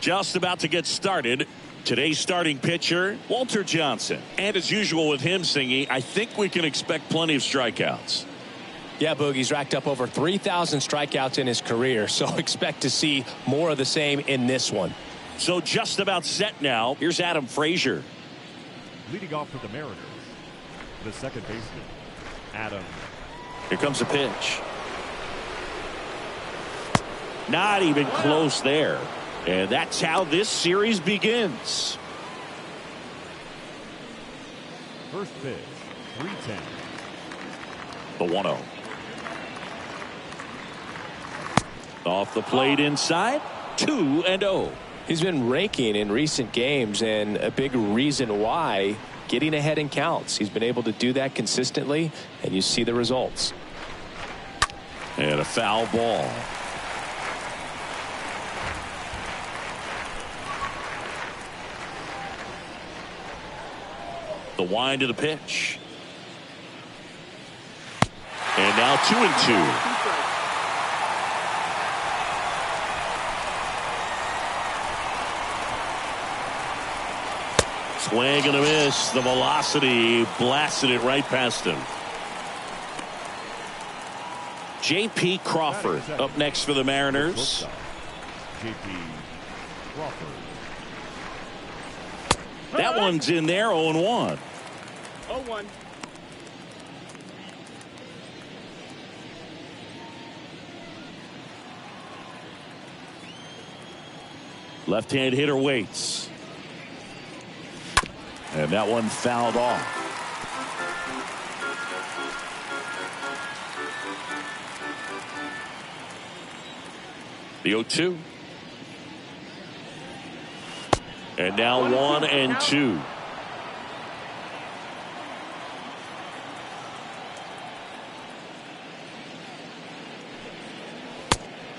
Just about to get started. Today's starting pitcher, Walter Johnson. And as usual with him, Singy, I think we can expect plenty of strikeouts. Yeah, Boogie's racked up over 3,000 strikeouts in his career, so expect to see more of the same in this one. So just about set now. Here's Adam Frazier. Leading off for the Mariners, the second baseman, Adam. Here comes a pitch. Not even close there. And that's how this series begins. First pitch, 3-10. The 1-0. Off the plate inside, 2-0. He's been raking in recent games, and a big reason why, getting ahead in counts. He's been able to do that consistently, and you see the results. And a foul ball. The wind of the pitch. And now 2-2. Swing and a miss. The velocity blasted it right past him. J.P. Crawford up next for the Mariners. J.P. Crawford. That one's in there, 0-1. 0-1. Left-hand hitter waits. And that one fouled off. The 0-2. And now 1-2.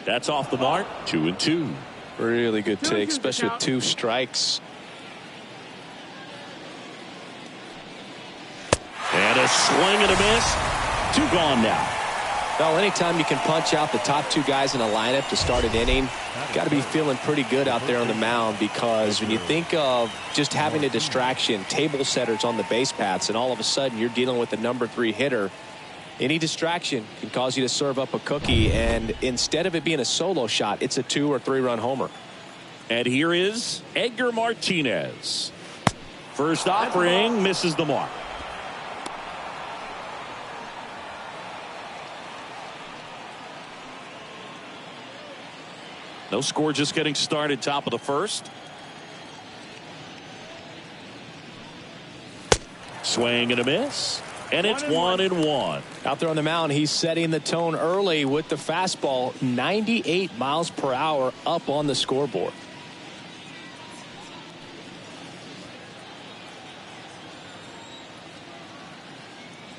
That's off the mark. 2-2. Really good take, especially with 2 strikes. And a swing and a miss. 2 gone now. Well, anytime you can punch out the top 2 guys in a lineup to start an inning, got to be feeling pretty good out there on the mound, because when you think of just having a distraction, table setters on the base paths, and all of a sudden you're dealing with the number 3 hitter, any distraction can cause you to serve up a cookie, and instead of it being a solo shot, it's a 2 or 3 run homer. And here is Edgar Martinez. First offering misses the mark. No score, just getting started, top of the first. Swing and a miss. And it's 1-1. Out there on the mound, he's setting the tone early with the fastball, 98 miles per hour up on the scoreboard.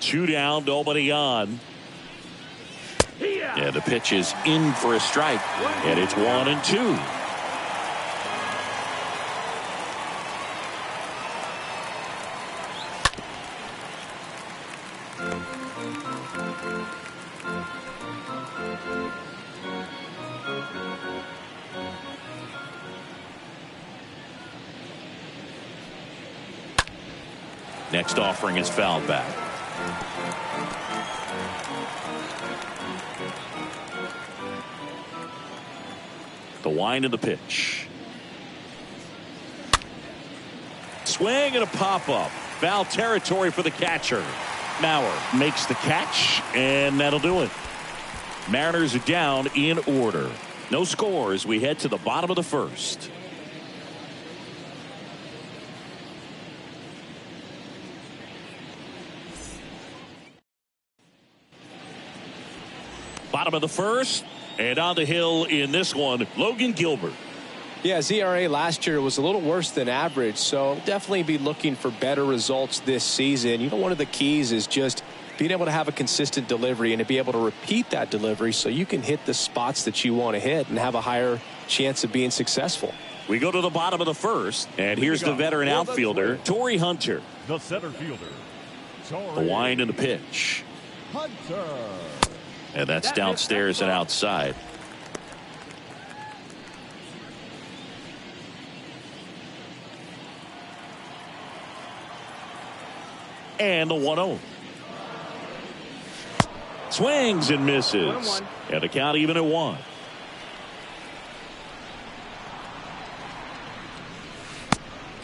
Two down, nobody on. Yeah, the pitch is in for a strike, and it's 1-2. Next offering is fouled back. The wind of the pitch. Swing and a pop-up. Foul territory for the catcher. Mauer makes the catch, and that'll do it. Mariners are down in order. No score as we head to the bottom of the first. Bottom of the first, and on the hill in this one, Logan Gilbert. Yeah, ERA last year was a little worse than average, so definitely be looking for better results this season. You know, one of the keys is just being able to have a consistent delivery and to be able to repeat that delivery so you can hit the spots that you want to hit and have a higher chance of being successful. We go to the bottom of the first, and here's the veteran outfielder, Tory Hunter. The center fielder, The wind and the pitch. Hunter. And that's downstairs and outside. And the 1-0. Swings and misses. And the count even at 1.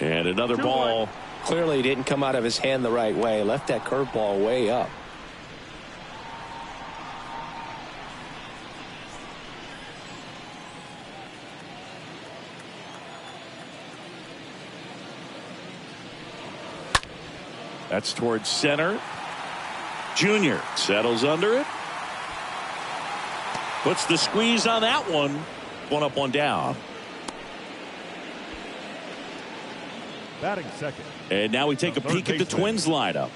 And another ball. Clearly didn't come out of his hand the right way. Left that curveball way up. That's towards center. Jr. settles under it. Puts the squeeze on that one. 1 up, 1 down. Batting second. And now we take a peek at the Twins lineup.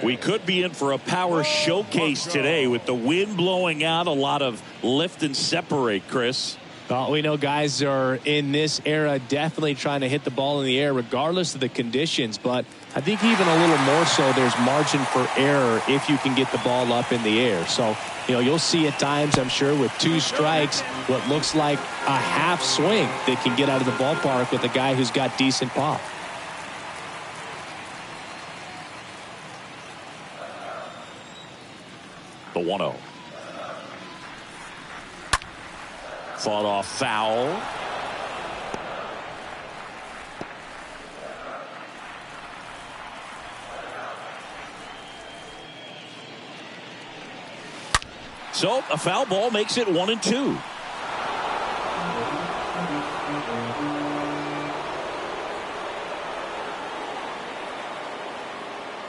We could be in for a power showcase today with the wind blowing out. A lot of lift and separate, Chris. Well, we know guys are in this era definitely trying to hit the ball in the air regardless of the conditions, but I think even a little more so there's margin for error if you can get the ball up in the air. So, you'll see at times, I'm sure, with 2 strikes, what looks like a half swing that can get out of the ballpark with a guy who's got decent pop. The 1-0. Fought off foul. So a foul ball makes it 1-2.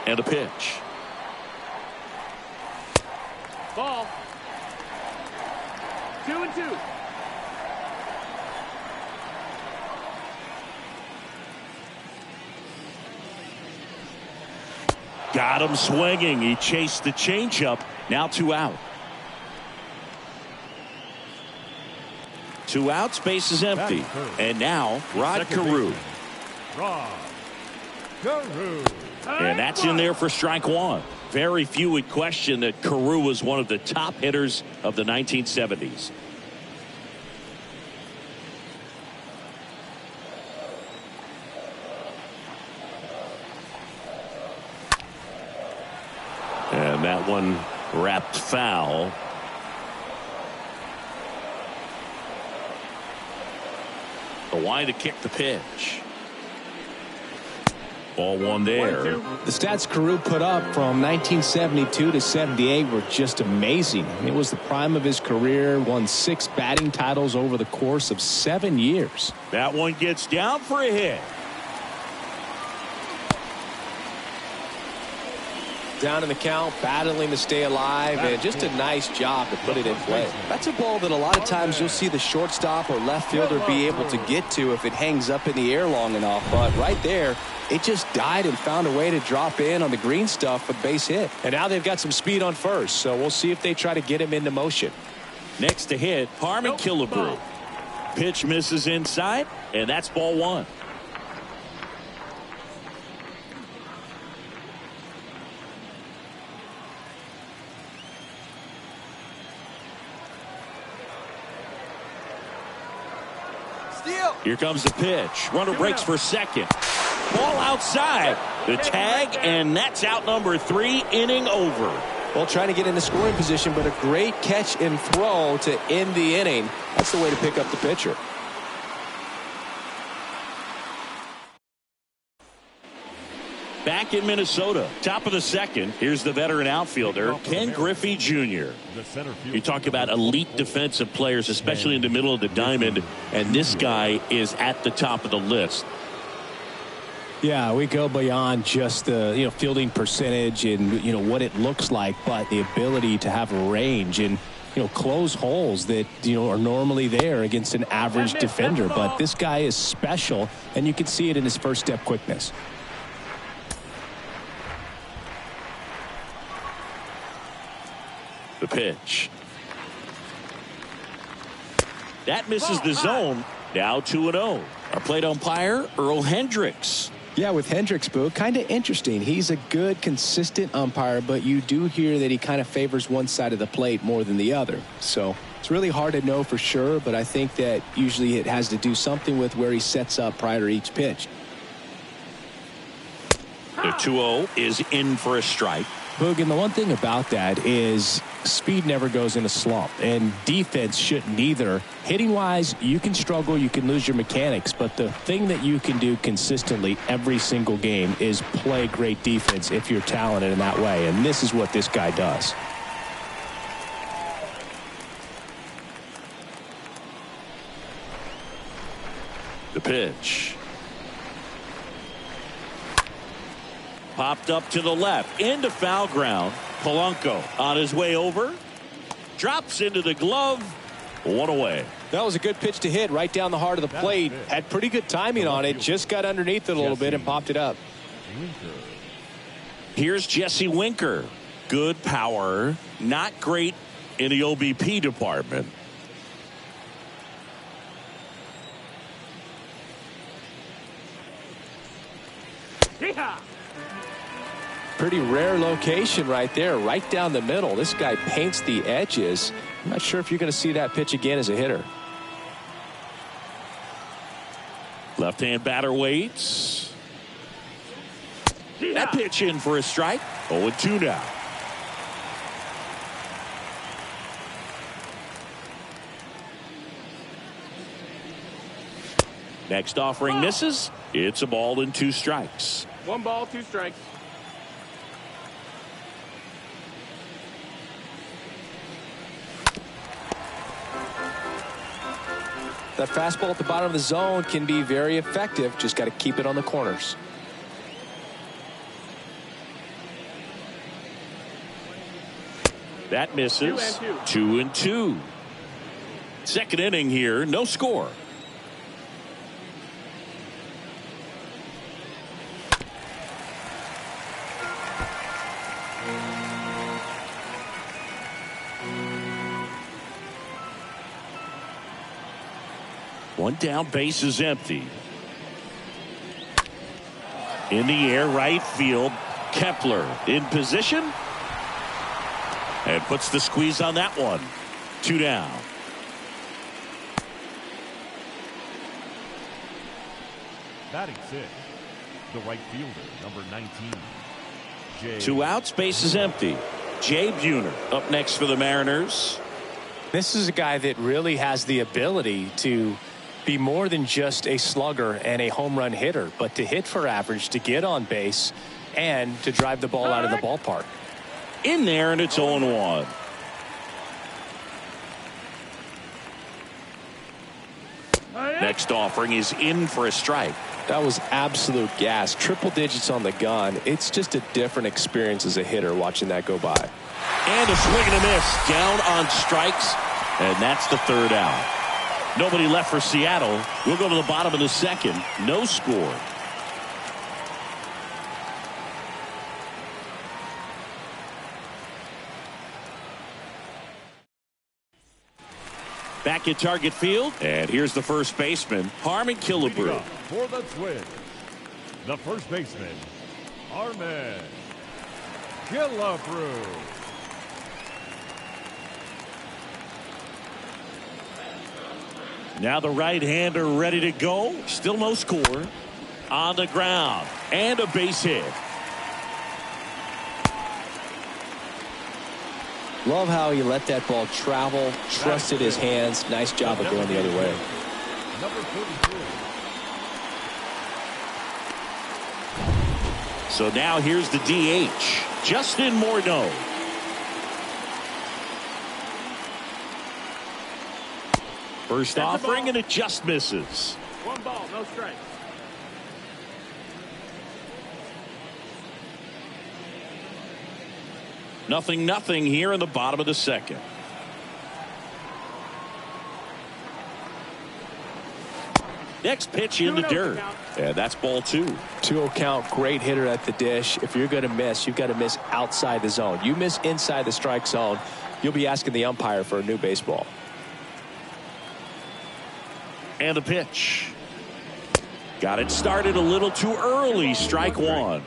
And a pitch. Ball. 2-2. Got him swinging. He chased the changeup. Now 2 out. 2 outs, base is empty. And now Rod Carew. And that's in there for strike 1. Very few would question that Carew was one of the top hitters of the 1970s. And that one wrapped foul. The line to kick the pitch. Ball 1 there. The stats Carew put up from 1972 to 78 were just amazing. It was the prime of his career. Won 6 batting titles over the course of 7 years. That one gets down for a hit. Down in the count, battling to stay alive, and just a nice job to put it in play. That's a ball that a lot of times you'll see the shortstop or left fielder be able to get to if it hangs up in the air long enough. But right there, it just died and found a way to drop in on the green stuff for base hit. And now they've got some speed on first, so we'll see if they try to get him into motion. Next to hit, Harmon Killebrew. Pitch misses inside, and that's ball 1. Here comes the pitch. Runner breaks for second. Ball outside. The tag, and that's out number 3. Inning over. Well, trying to get into scoring position, but a great catch and throw to end the inning. That's the way to pick up the pitcher. Back in Minnesota, top of the second. Here's the veteran outfielder, Ken Griffey Jr. You talk about elite defensive players, especially in the middle of the diamond, and this guy is at the top of the list. Yeah, we go beyond just the fielding percentage and what it looks like, but the ability to have range and close holes that are normally there against an average defender. But this guy is special, and you can see it in his first step quickness. The pitch. That misses the zone. Now 2-0. Our plate umpire, Earl Hendricks. Yeah, with Hendricks, Boo, kind of interesting. He's a good, consistent umpire, but you do hear that he kind of favors one side of the plate more than the other. So it's really hard to know for sure, but I think that usually it has to do something with where he sets up prior to each pitch. The 2-0 is in for a strike. Boog, and the one thing about that is speed never goes in a slump, and defense shouldn't either. Hitting-wise, you can struggle, you can lose your mechanics, but the thing that you can do consistently every single game is play great defense if you're talented in that way, and this is what this guy does. The pitch. Popped up to the left, into foul ground. Polanco on his way over. Drops into the glove. One away. That was a good pitch to hit right down the heart of the plate. Had pretty good timing on it. Just got underneath it a little bit and popped it up. Here's Jesse Winker. Good power. Not great in the OBP department. Pretty rare location right there, right down the middle. This guy paints the edges. I'm not sure if you're going to see that pitch again as a hitter. Left-hand batter waits. That pitch in for a strike. 0-2 now. Next offering misses. It's a ball and 2 strikes. 1 ball, 2 strikes. That fastball at the bottom of the zone can be very effective. Just got to keep it on the corners. That misses. 2-2. Second inning here. No score. One down, base is empty. In the air, right field. Kepler in position. And puts the squeeze on that one. 2 down. Batting 6, the right fielder, number 19. 2 outs, base is empty. Jay Buhner up next for the Mariners. This is a guy that really has the ability to be more than just a slugger and a home run hitter, but to hit for average, to get on base, and to drive the ball out of the ballpark. In there, and it's 0-1. Next offering is in for a strike. That was absolute gas. Triple digits on the gun. It's just a different experience as a hitter watching that go by. And a swing and a miss. Down on strikes, and that's the 3rd out. Nobody left for Seattle. We'll go to the bottom of the 2nd. No score. Back at Target Field, and here's the first baseman, Harmon Killebrew. For the Twins, the first baseman, Harmon Killebrew. Now the right-hander ready to go. Still no score. On the ground. And a base hit. Love how he let that ball travel, trusted his hands. Nice job of going the other way. Number 42. So now here's the DH, Justin Mordo. First offering, and it just misses. 1 ball, no strikes. Nothing here in the bottom of the 2nd. Next pitch in the dirt. And that's ball 2. 2-0 count, great hitter at the dish. If you're going to miss, you've got to miss outside the zone. You miss inside the strike zone, you'll be asking the umpire for a new baseball. And the pitch. Got it started a little too early. Strike 1.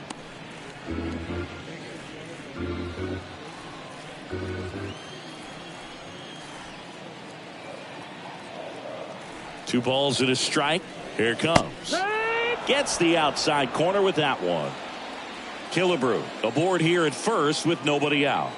Two balls and a strike. Here it comes. Gets the outside corner with that one. Killebrew aboard here at first with nobody out.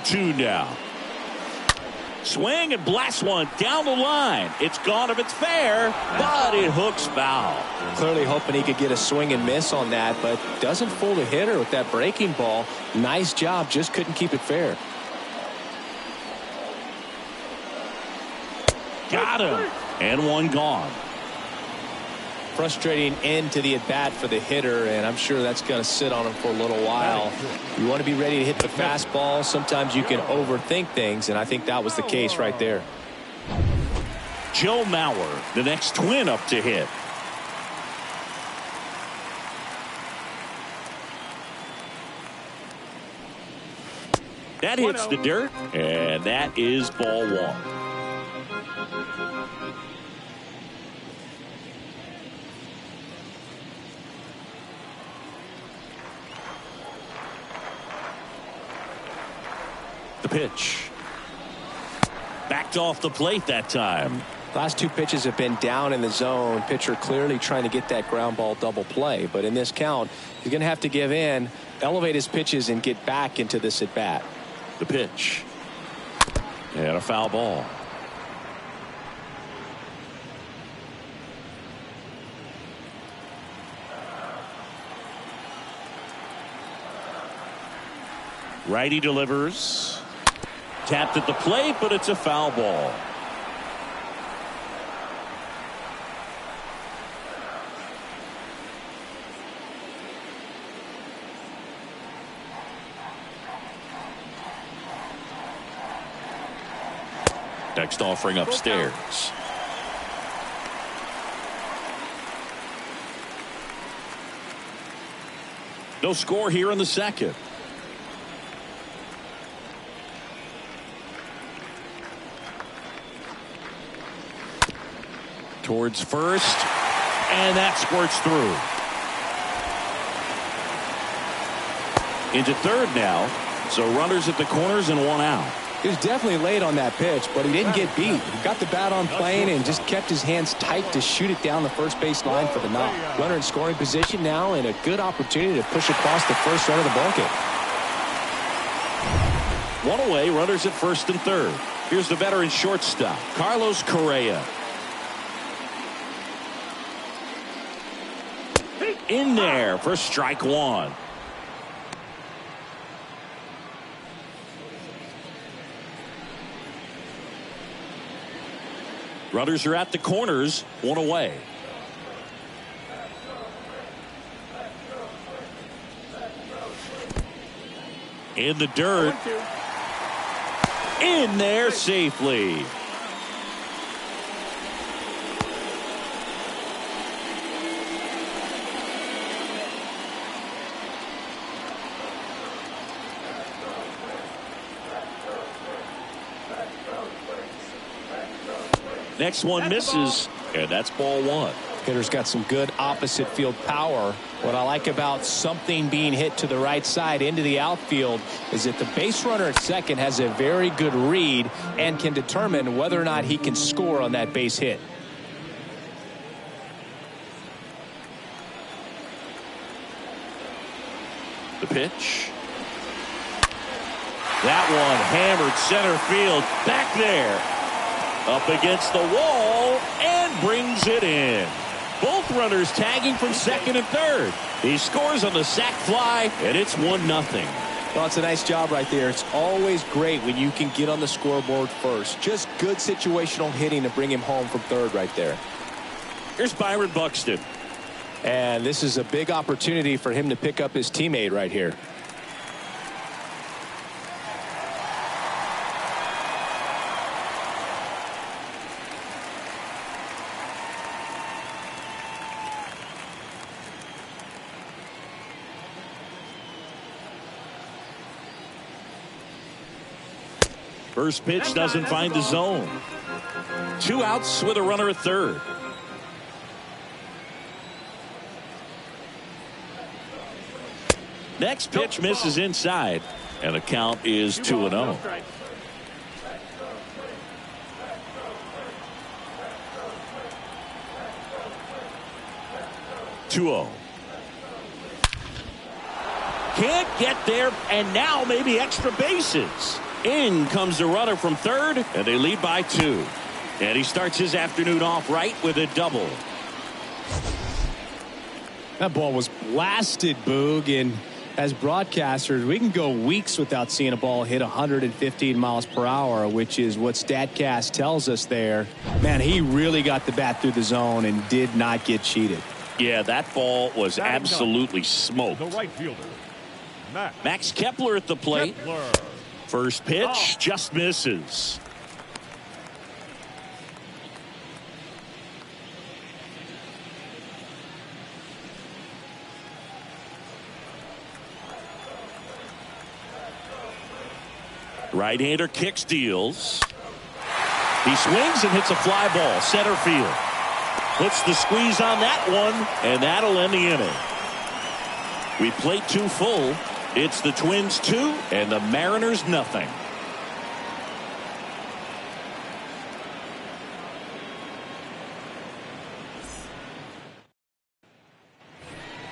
Two now. Swing and blast one down the line. It's gone if it's fair, but it hooks foul. Clearly hoping he could get a swing and miss on that, but doesn't fool the hitter with that breaking ball. Nice job, just couldn't keep it fair. Got him. And one gone. Frustrating end to the at-bat for the hitter, and I'm sure that's going to sit on him for a little while. You want to be ready to hit the fastball. Sometimes you can overthink things, and I think that was the case right there. Joe Mauer, the next Twin up to hit. That hits the dirt, and that is ball one. The pitch. Backed off the plate that time. Last two pitches have been down in the zone. Pitcher clearly trying to get that ground ball double play. But in this count, he's going to have to give in, elevate his pitches, and get back into this at bat. The pitch. And a foul ball. Righty delivers. Tapped at the plate, but it's a foul ball. Next offering upstairs. No score here in the second. Towards first, and that squirts through. Into third now, so runners at the corners and one out. He was definitely late on that pitch, but he didn't get beat. He got the bat on plane and just kept his hands tight to shoot it down the first base line for the knock. Runner in scoring position now, and a good opportunity to push across the first run of the ballgame. One away, runners at first and third. Here's the veteran shortstop, Carlos Correa. In there for strike one. Runners are at the corners, one away. In the dirt. In there safely. Next one misses, and that's ball one. Hitter's got some good opposite field power. What I like about something being hit to the right side into the outfield is that the base runner at second has a very good read and can determine whether or not he can score on that base hit. The pitch. That one hammered center field back there. Up against the wall and brings it in. Both runners tagging from second and third. He scores on the sac fly, and it's 1-0. Well, it's a nice job right there. It's always great when you can get on the scoreboard first. Just good situational hitting to bring him home from third right there. Here's Byron Buxton. And this is a big opportunity for him to pick up his teammate right here. First pitch doesn't find the zone. 2 outs with a runner at third. Next pitch misses inside, and the count is 2-0. No strikes. Can't get there, and now maybe extra bases. In comes the runner from third, and they lead by 2. And he starts his afternoon off right with a double. That ball was blasted, Boog, and as broadcasters, we can go weeks without seeing a ball hit 115 miles per hour, which is what StatCast tells us there. Man, he really got the bat through the zone and did not get cheated. Yeah, that ball was absolutely smoked. The right fielder, Max Kepler at the plate. Kepler. First pitch just misses. Right-hander kicks, deals. He swings and hits a fly ball, center field. Puts the squeeze on that one, and that'll end the inning. We played 2 full. It's the Twins 2 and the Mariners nothing.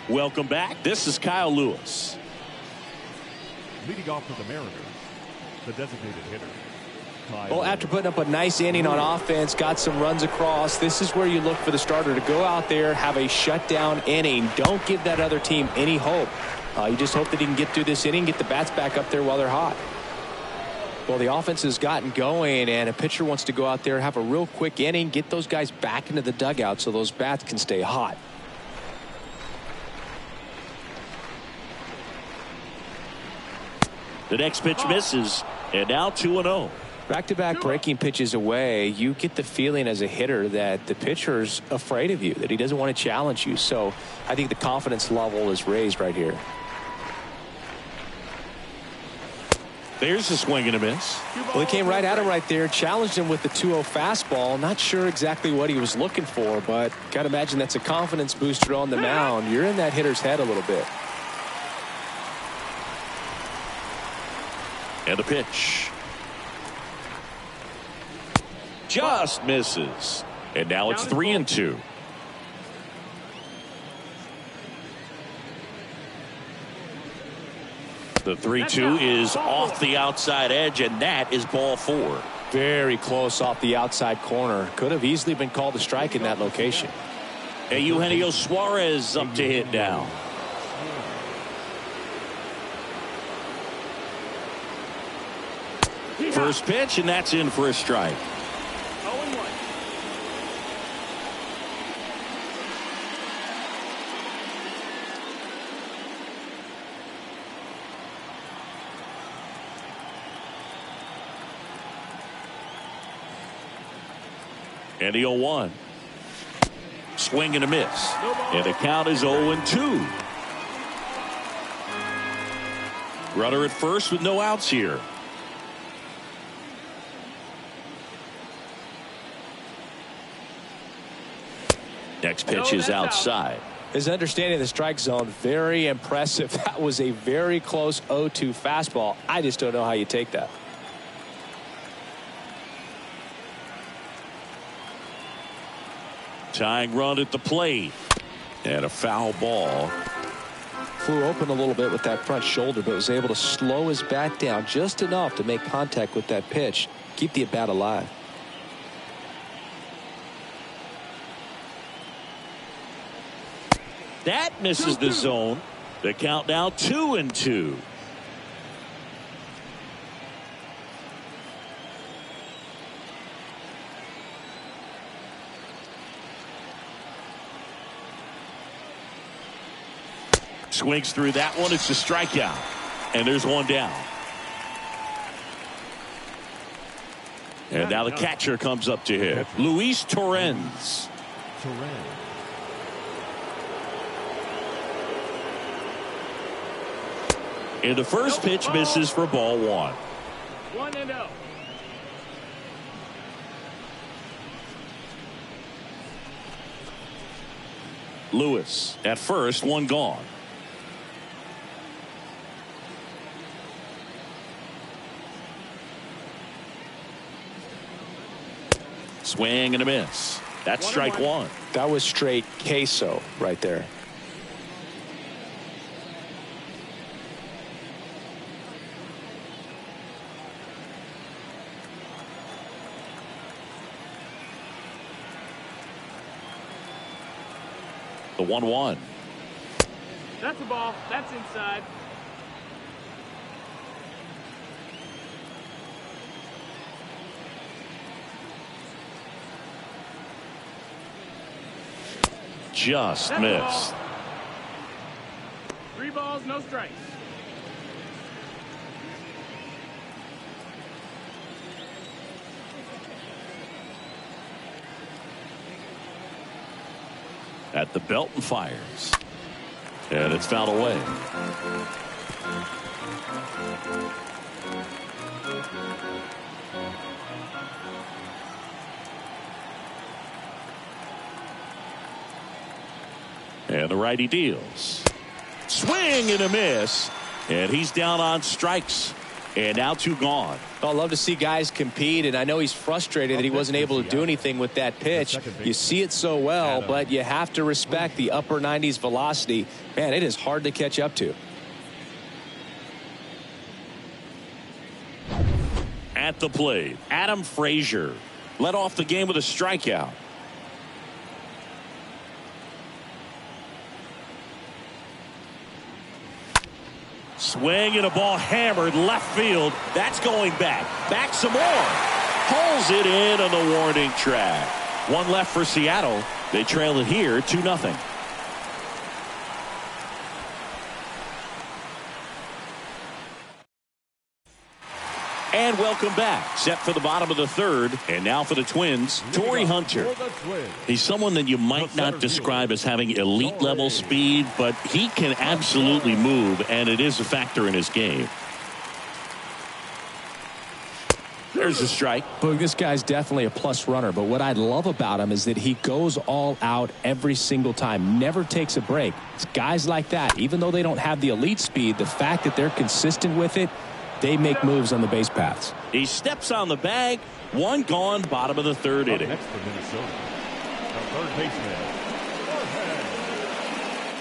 Welcome back. This is Kyle Lewis. Leading off for the Mariners, the designated hitter. Well, after putting up a nice inning on offense, got some runs across, this is where you look for the starter to go out there, have a shutdown inning. Don't give that other team any hope. You just hope that he can get through this inning, get the bats back up there while they're hot. Well, the offense has gotten going, and a pitcher wants to go out there, have a real quick inning, get those guys back into the dugout so those bats can stay hot. The next pitch misses, and now 2-0. Back-to-back breaking pitches away, you get the feeling as a hitter that the pitcher's afraid of you, that he doesn't want to challenge you. So I think the confidence level is raised right here. There's a swing and a miss. Well, he came right at him right there, challenged him with the 2-0 fastball. Not sure exactly what he was looking for, but got to imagine that's a confidence booster on the mound. You're in that hitter's head a little bit. And the pitch. Just misses. And now it's 3-2. The 3-2 is off the outside edge, and that is ball 4. Very close off the outside corner. Could have easily been called a strike in that location. And Eugenio Suarez up to hit now. First pitch, and that's in for a strike. 0-1. And the 0-1. Swing and a miss. And the count is 0-2. Runner at first with no outs here. Next pitch is outside. His understanding of the strike zone, very impressive. That was a very close 0-2 fastball. I just don't know how you take that. Tying run at the plate. And a foul ball. Flew open a little bit with that front shoulder, but was able to slow his bat down just enough to make contact with that pitch. Keep the at-bat alive. That misses the zone. The count now 2-2. Swings through that one. It's a strikeout. And there's one down. And now the catcher comes up to hit. Luis Torrens. And the first pitch misses for ball 1. 1-0. Lewis at first, one gone. Swing and a miss. That's strike one. That was straight queso right there. The 1-1. That's a ball. That's inside. Just That's missed. 3 balls, no strikes. At the belt and fires. And it's fouled away. And the righty deals. Swing and a miss. And he's down on strikes. And now 2 gone. I love to see guys compete, and I know he's frustrated that he wasn't able to do anything with that pitch. You see it so well, but you have to respect the upper 90s velocity. Man, it is hard to catch up to. At the plate, Adam Frazier led off the game with a strikeout. Swing and a ball hammered left field. That's going back. Back some more. Pulls it in on the warning track. 1 left for Seattle. They trail it here 2-0. And welcome back. Set for the bottom of the 3rd. And now for the Twins, Tory Hunter. He's someone that you might not describe as having elite level speed, but he can absolutely move, and it is a factor in his game. There's a strike. Boog, this guy's definitely a plus runner, but what I love about him is that he goes all out every single time, never takes a break. It's guys like that, even though they don't have the elite speed, the fact that they're consistent with it, they make moves on the base paths. He steps on the bag. 1 gone, bottom of the 3rd inning. Next for Minnesota, the third baseman,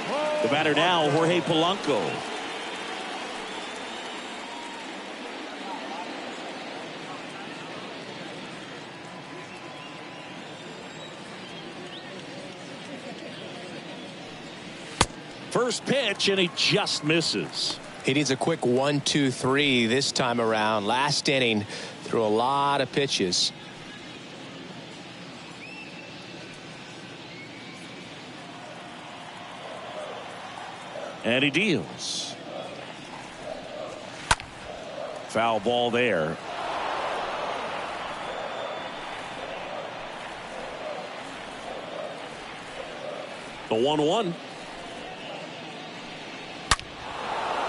Jorge. The batter now, Jorge Polanco. First pitch, and he just misses. He needs a quick 1-2-3 this time around. Last inning, threw a lot of pitches. And he deals. Foul ball there. The 1-1.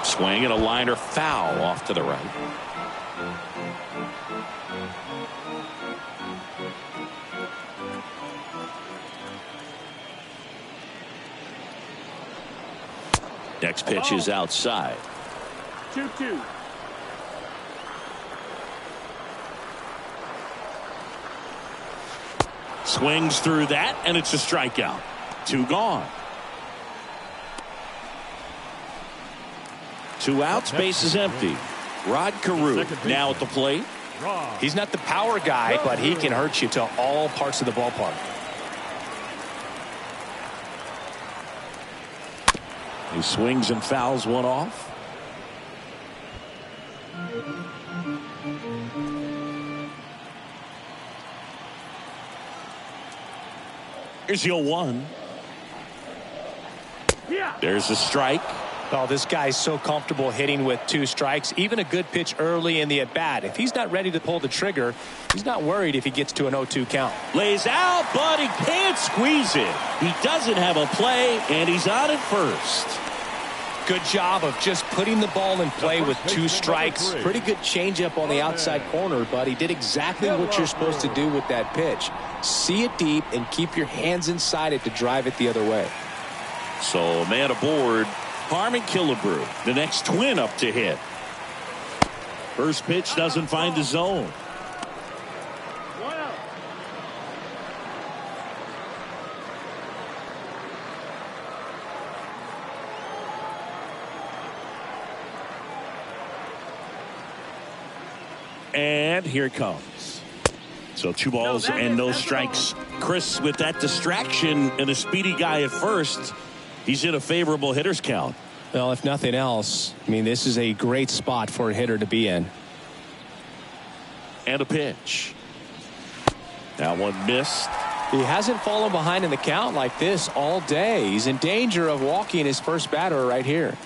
Swing and a liner foul off to the right. Next pitch is outside. 2-2. Swings through that, and it's a strikeout. 2 gone. 2 outs, base is empty. Rod Carew now at the plate. He's not the power guy, but he can hurt you to all parts of the ballpark. He swings and fouls one off. Here's the 0-1. Yeah. There's a strike. Oh, this guy's so comfortable hitting with 2 strikes. Even a good pitch early in the at-bat. If he's not ready to pull the trigger, he's not worried if he gets to an 0-2 count. Lays out, but he can't squeeze it. He doesn't have a play, and he's on at first. Good job of just putting the ball in play with 2 strikes. Pretty good changeup on the outside corner, but he did exactly what you're supposed to do with that pitch. See it deep and keep your hands inside it to drive it the other way. So a man aboard. Harmon Killebrew, the next Twin up to hit. First pitch doesn't find the zone. 1 out. and here it comes. So 2 balls and no strikes. Chris, with that distraction and a speedy guy at first, he's in a favorable hitter's count. Well, if nothing else, I mean, this is a great spot for a hitter to be in. And a pitch. That one missed. He hasn't fallen behind in the count like this all day. He's in danger of walking his first batter right here.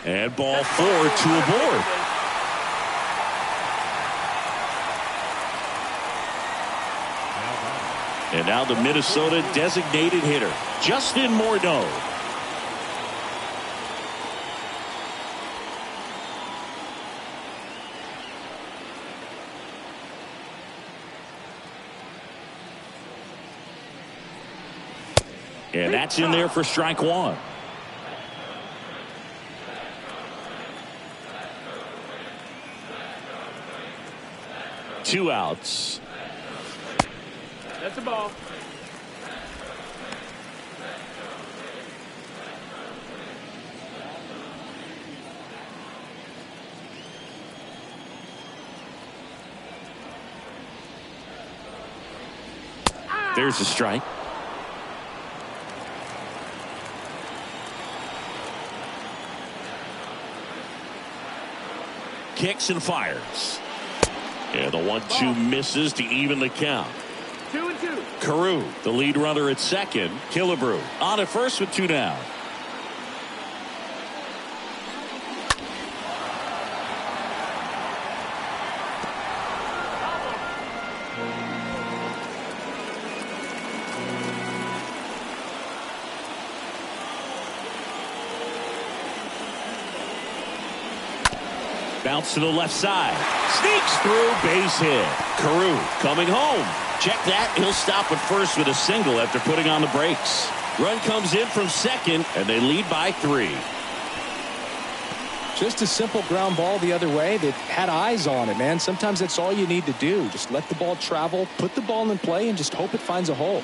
And ball 4, 2 aboard. And now the Minnesota designated hitter, Justin Mordo. And that's in there for strike 1. Two outs. That's a ball. There's a strike. Kicks and fires. And the 1-2 misses to even the count. 2-2. Carew, the lead runner at second. Killebrew on at first with 2 down. Bounce to the left side. Sneaks through, base hit. Carew coming home. Check that. He'll stop at first with a single after putting on the brakes. Run comes in from second, and they lead by 3. Just a simple ground ball the other way that had eyes on it, man. Sometimes that's all you need to do. Just let the ball travel, put the ball in play, and just hope it finds a hole.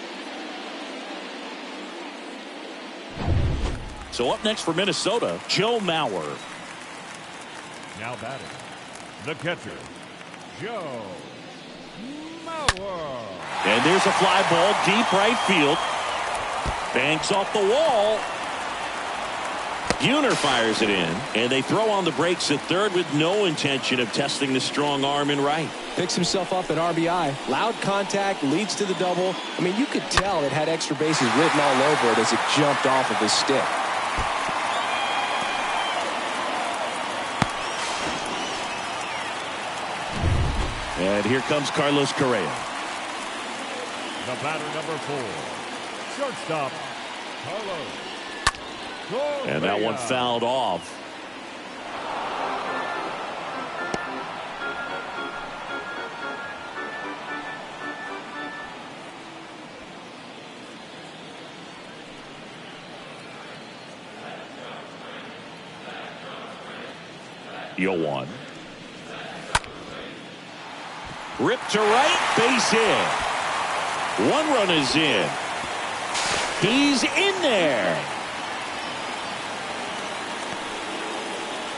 So up next for Minnesota, Joe Mauer. Now batting, the catcher, Joe Mauer. And there's a fly ball deep right field. Banks off the wall. Jr fires it in, and they throw on the brakes at third with no intention of testing the strong arm in right. Picks himself up an RBI. Loud contact, leads to the double. I mean, you could tell it had extra bases written all over it as it jumped off of his stick. And here comes Carlos Correa. The batter number 4, shortstop, Carlos Correa. And that one fouled off. Yo one. Ripped to right, base hit. 1 run is in. He's in there.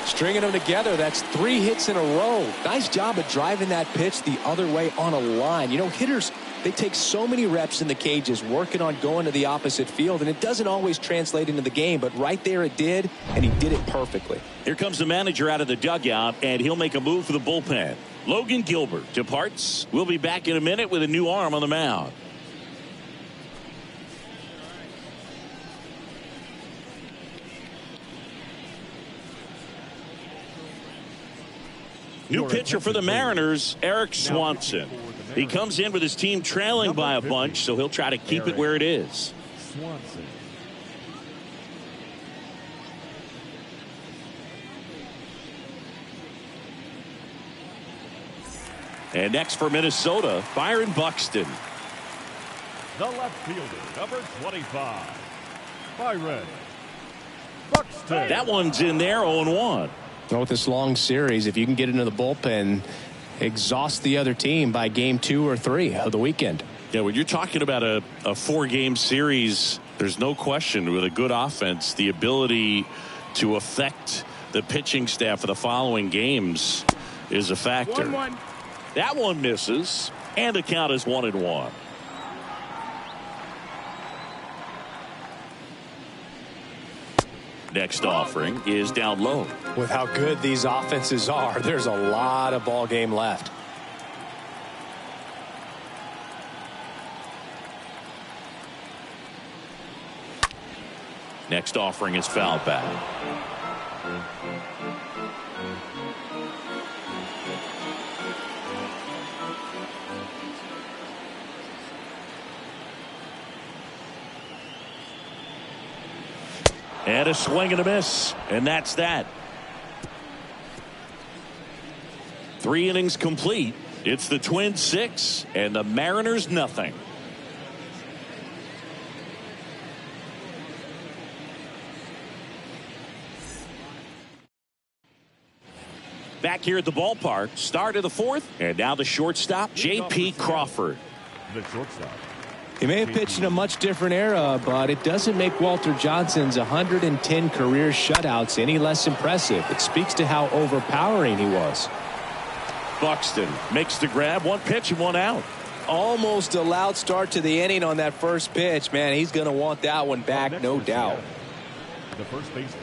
Stringing them together, that's 3 hits in a row. Nice job of driving that pitch the other way on a line. You know, hitters, they take so many reps in the cages working on going to the opposite field, and it doesn't always translate into the game, but right there it did, and he did it perfectly. Here comes the manager out of the dugout, and he'll make a move for the bullpen. Logan Gilbert departs. We'll be back in a minute with a new arm on the mound. New pitcher for the Mariners, Eric Swanson. He comes in with his team trailing by a bunch, so he'll try to keep it where it is. Swanson. And next for Minnesota, Byron Buxton. The left fielder, number 25, Byron Buxton. That one's in there, 0-1. With this long series, if you can get into the bullpen, exhaust the other team by game 2 or 3 of the weekend. Yeah, when you're talking about a 4-game series, there's no question with a good offense, the ability to affect the pitching staff for the following games is a factor. 1-1. That one misses, and the count is 1-1. Next offering is down low. With how good these offenses are, there's a lot of ball game left. Next offering is foul back. And a swing and a miss, and that's that. 3 innings complete. It's the Twins 6 and the Mariners nothing. Back here at the ballpark, start of the 4th, and now the shortstop, J.P. Crawford. The shortstop. He may have pitched in a much different era, but it doesn't make Walter Johnson's 110 career shutouts any less impressive. It speaks to how overpowering he was. Buxton makes the grab, 1 pitch and 1 out. Almost a loud start to the inning on that first pitch. Man, he's going to want that one back, no doubt. The first baseman,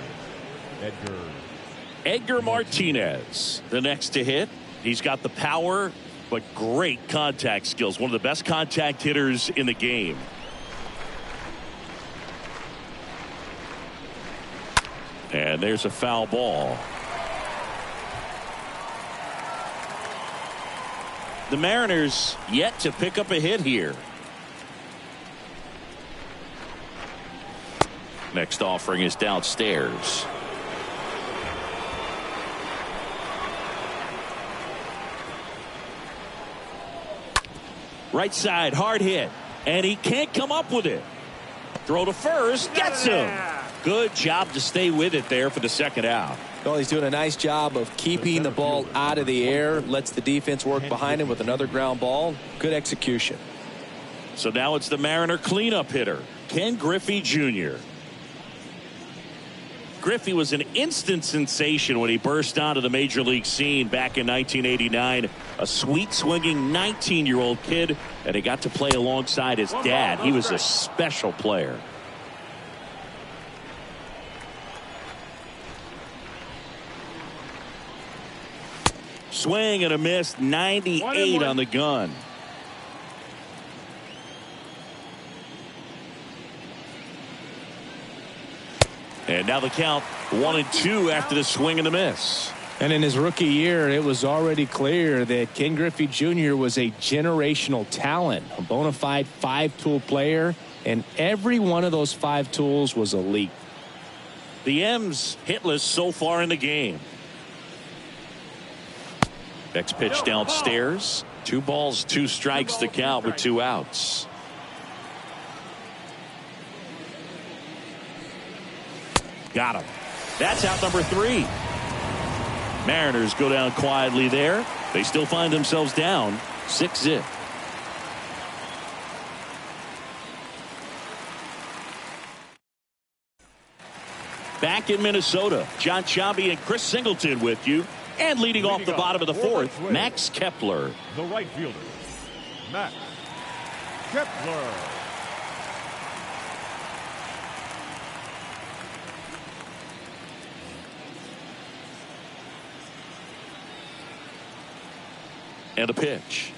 Edgar Martinez, the next to hit. He's got the power, but great contact skills. One of the best contact hitters in the game. And there's a foul ball. The Mariners yet to pick up a hit here. Next offering is downstairs. Right side, hard hit, and he can't come up with it. Throw to first, gets him. Good job to stay with it there for the second out. Well, he's doing a nice job of keeping the ball out of the air, lets the defense work behind him with another ground ball. Good execution. So now it's the Mariner cleanup hitter, Ken Griffey Jr. Griffey was an instant sensation when he burst onto the major league scene back in 1989. A sweet swinging 19-year-old kid, and he got to play alongside his dad. He was a special player. Swing and a miss, 98 on the gun. And now the count 1-2 after the swing and the miss. And in his rookie year, it was already clear that Ken Griffey Jr. was a generational talent, a bona fide 5-tool player, and every one of those 5 tools was elite. The M's hitless so far in the game. Next pitch downstairs. 2 balls, 2 strikes to count with 2 outs. Got him. That's out number 3. Mariners go down quietly there. They still find themselves down 6-0. Back in Minnesota, John Chambi and Chris Singleton with you. And leading off the bottom of the 4th, Max Kepler. The right fielder, Max Kepler. And a pitch.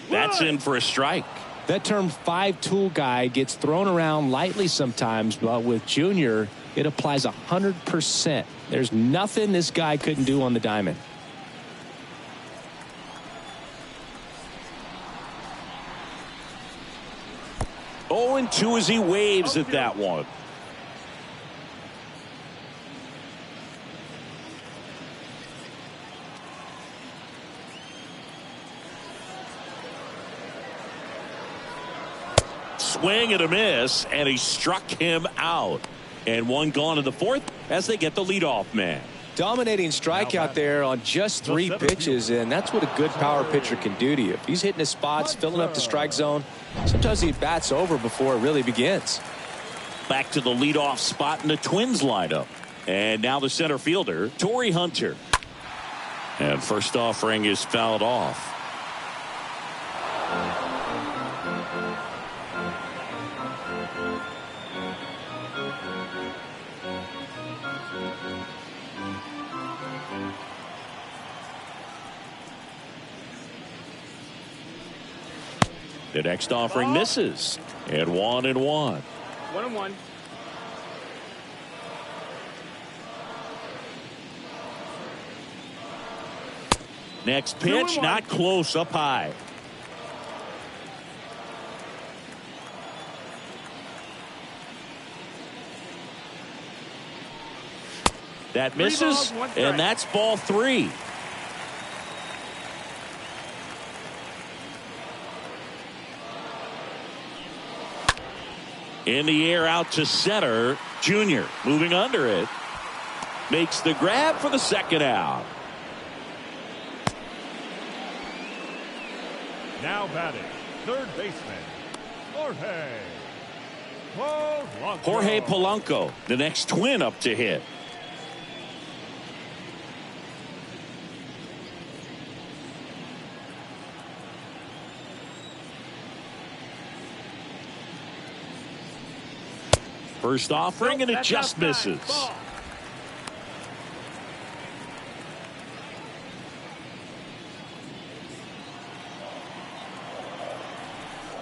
That's in for a strike. That term 5-tool guy gets thrown around lightly sometimes, but with Junior, it applies 100%. There's nothing this guy couldn't do on the diamond. Oh, and 2 as he waves at that one. Swing and a miss, and he struck him out. And 1 gone in the 4th as they get the leadoff man. Dominating strikeout there on just 3 pitches, and that's what a good power pitcher can do to you. If he's hitting his spots, filling up the strike zone, sometimes he bats over before it really begins. Back to the leadoff spot in the Twins lineup. And now the center fielder, Tory Hunter. And first offering is fouled off. The next offering misses. And 1-1. 1-1. Next pitch, not close, up high. That misses, and that's ball 3. In the air out to center. Jr. moving under it. Makes the grab for the second out. Now batting, third baseman, Jorge Polanco. Jorge Polanco, the next Twin up to hit. First offering, and it just misses.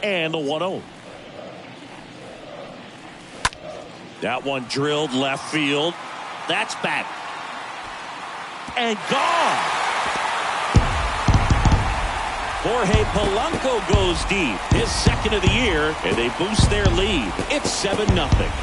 And the 1-0. That one drilled left field. That's back. And gone. Jorge Polanco goes deep. His second of the year, and they boost their lead. It's 7-0.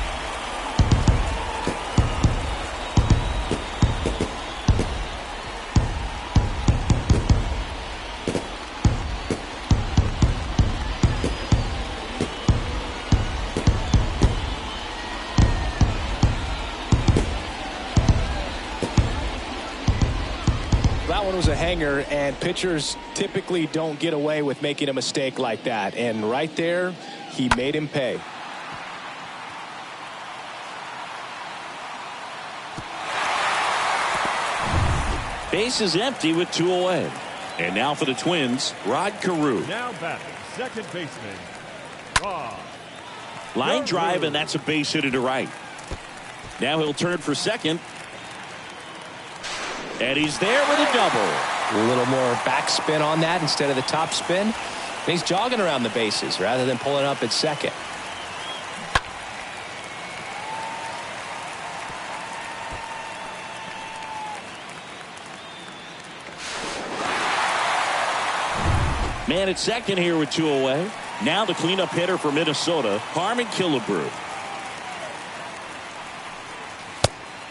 That one was a hanger, and pitchers typically don't get away with making a mistake like that. And right there, he made him pay. Base is empty with 2 away. And now for the Twins, Rod Carew. Now batting, second baseman, Rod. Line drive, and that's a base hit to right. Now he'll turn for second. And he's there with a double. A little more backspin on that instead of the top spin. And he's jogging around the bases rather than pulling up at second. Man at second here with 2 away. Now the cleanup hitter for Minnesota, Harmon Killebrew.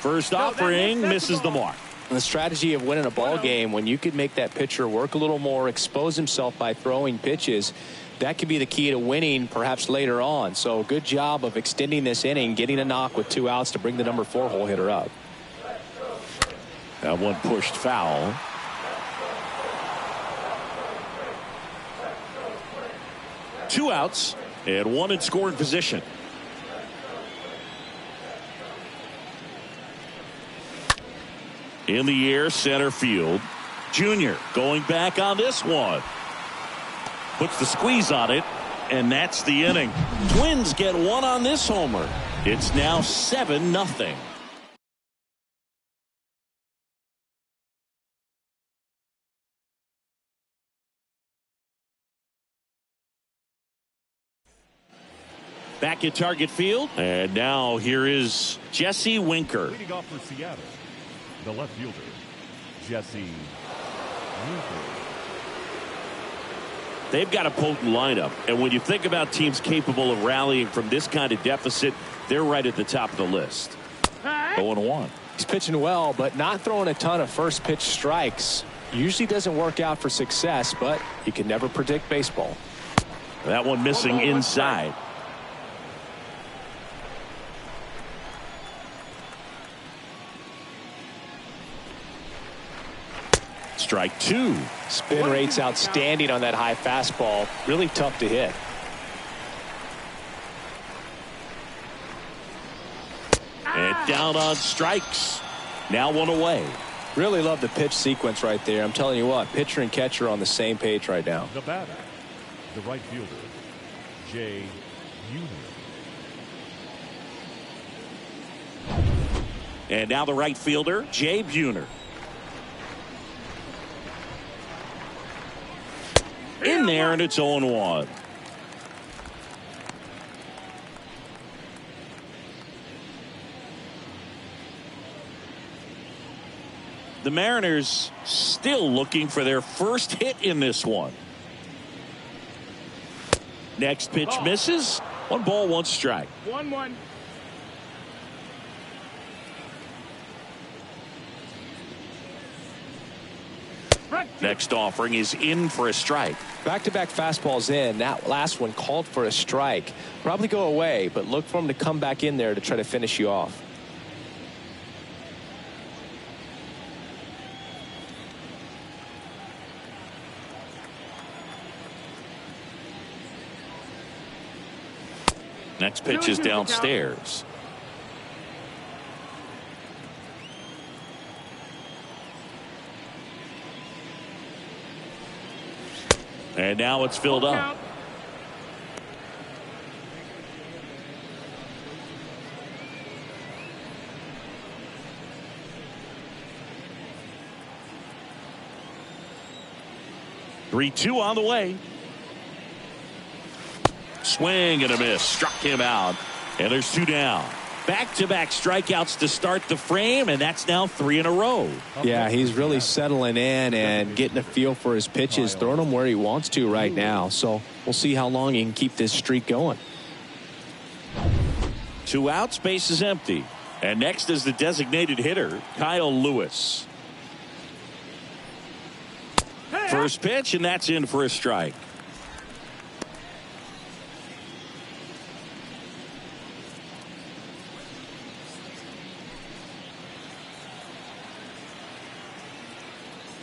First offering misses the mark. The strategy of winning a ball game, when you could make that pitcher work a little more, expose himself by throwing pitches, that could be the key to winning perhaps later on. So good job of extending this inning, getting a knock with 2 outs to bring the number 4 hole hitter up. That one pushed foul. Two outs and 1 in scoring position. In the air, center field. Jr. going back on this one. Puts the squeeze on it, and that's the inning. Twins get 1 on this homer. It's now 7-0. Back at Target Field, and now here is Jesse Winker. Leading off for Seattle, the left fielder, Jesse Winker. They've got a potent lineup, and when you think about teams capable of rallying from this kind of deficit, they're right at the top of the list. 0-1. He's pitching well, but not throwing a ton of first pitch strikes. Usually doesn't work out for success, but you can never predict baseball. That one missing inside. Strike two. Spin rate's outstanding on that high fastball. Really tough to hit. And down on strikes. Now one away. Really love the pitch sequence right there. I'm telling you what, pitcher and catcher are on the same page right now. The batter, the right fielder, Jay Jr. And now the right fielder, Jay Buhner. In there, and it's 0-1. The Mariners still looking for their first hit in this one. Next pitch misses. 1 ball, 1 strike. 1-1. Next offering is in for a strike. Back-to-back fastballs in. That last one called for a strike. Probably go away, but look for him to come back in there to try to finish you off. Next pitch is downstairs. And now it's filled up. Three-two on the way. Swing and a miss. Struck him out. And there's 2 down. Back-to-back strikeouts to start the frame, and that's now 3 in a row. Yeah, he's really settling in and getting a feel for his pitches, throwing them where he wants to right now. So we'll see how long he can keep this streak going. 2 outs, base is empty. And next is the designated hitter, Kyle Lewis. First pitch, and that's in for a strike.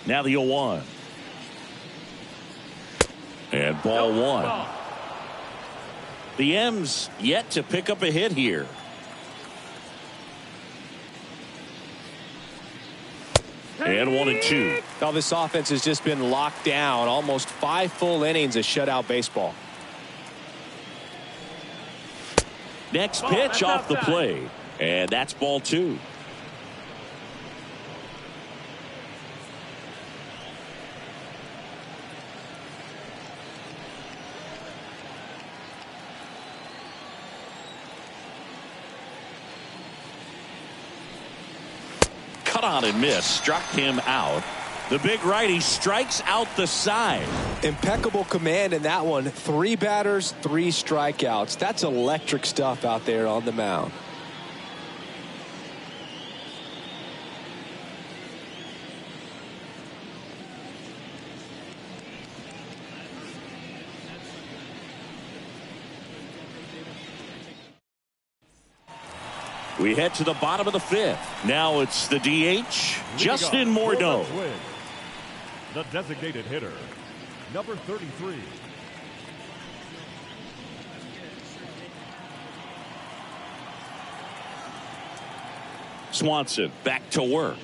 Now the 0-1. And ball 1. The M's yet to pick up a hit here. And 1-2. Now this offense has just been locked down. Almost 5 full innings of shutout baseball. Next pitch off the plate. And that's ball 2. Cut on and miss. Struck him out. The big righty strikes out the side. Impeccable command in that one. 3 batters, 3 strikeouts. That's electric stuff out there on the mound. We head to the bottom of the 5th. Now it's the DH, Justin Mordo. The designated hitter, number 33. Swanson back to work.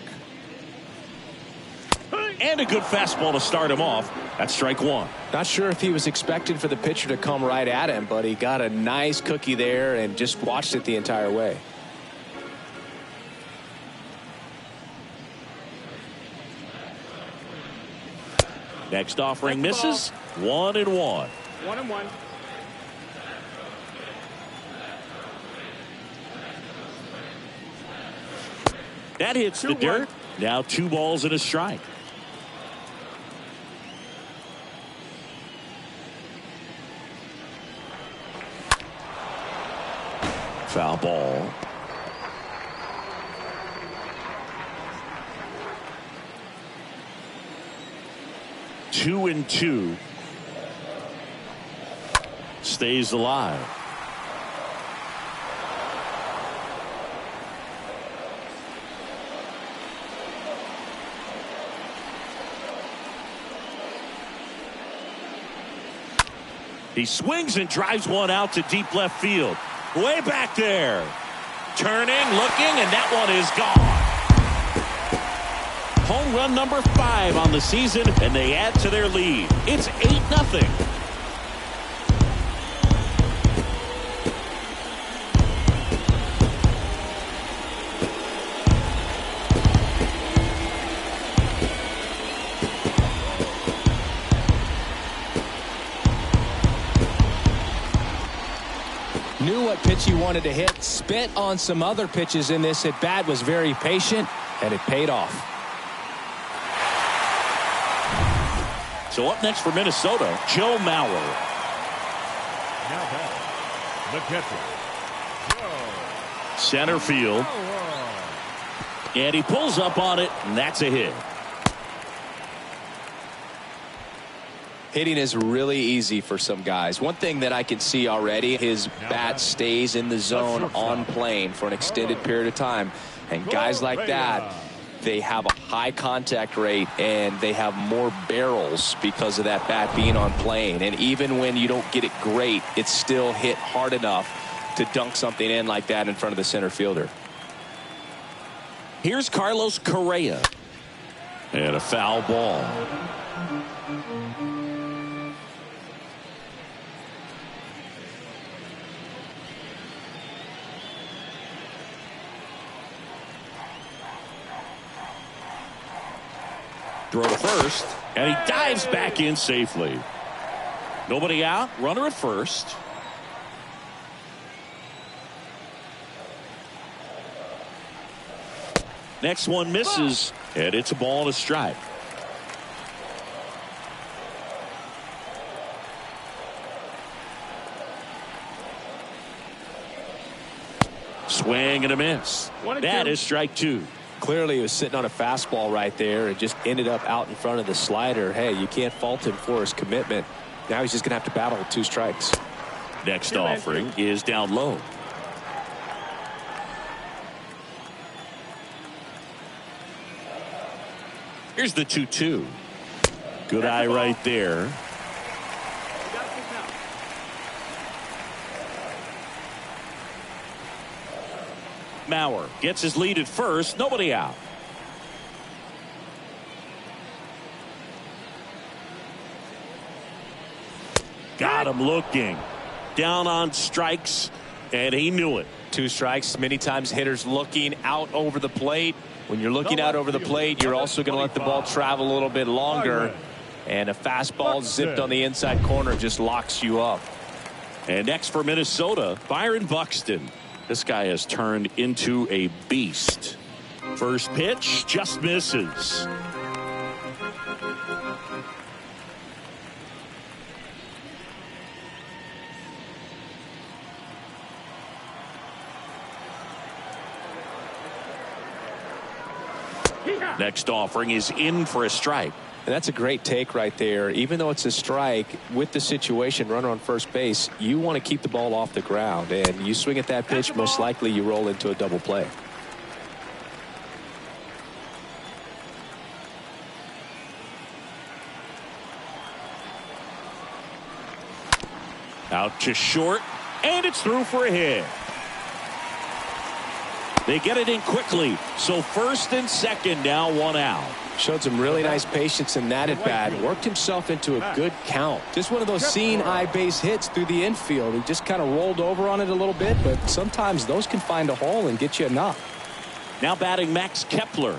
And a good fastball to start him off. That's strike 1. Not sure if he was expecting for the pitcher to come right at him, but he got a nice cookie there and just watched it the entire way. Next offering misses. 1-1. 1-1. That hits the dirt. Now 2 balls and a strike. Foul ball. Two and 2. Stays alive. He swings and drives one out to deep left field. Way back there. Turning, looking, and that one is gone. Home run number 5 on the season, and they add to their lead. It's 8-0. Knew what pitch he wanted to hit, spit on some other pitches in this at bat, was very patient, and it paid off. So up next for Minnesota, Joe Mauer. Now back, the catcher, Joe Center field. Mauer. And he pulls up on it, and that's a hit. Hitting is really easy for some guys. One thing that I can see already, his bat stays in the zone on plane for an extended period of time. And guys like that, they have a high contact rate and they have more barrels because of that bat being on plane. And even when you don't get it great, it's still hit hard enough to dunk something in like that in front of the center fielder. Here's Carlos Correa. And a foul ball. Throw to first, and he dives back in safely. Nobody out, runner at first. Next one misses, and it's a ball and a strike. Swing and a miss. That is strike 2. Clearly he was sitting on a fastball right there and just ended up out in front of the slider. Hey, you can't fault him for his commitment. Now he's just going to have to battle with 2 strikes. Next offering is down low. Here's the 2-2. Good eye right there. Mauer gets his lead at first. Nobody out. Got him looking. Down on strikes, and he knew it. 2 strikes. Many times hitters looking out over the plate. When you're looking out over the plate, you're also going to let the ball travel a little bit longer. And a fastball zipped on the inside corner just locks you up. And next for Minnesota, Byron Buxton. This guy has turned into a beast. First pitch just misses. Next offering is in for a strike. And that's a great take right there. Even though it's a strike, with the situation, runner on first base, you want to keep the ball off the ground. And you swing at that pitch, most likely you roll into a double play. Out to short, and it's through for a hit. They get it in quickly, so first and second now, 1 out. Showed some really nice patience in that at bat. Worked himself into a good count. Just one of those seeing eye base hits through the infield. He just kind of rolled over on it a little bit, but sometimes those can find a hole and get you a knock. Now batting Max Kepler.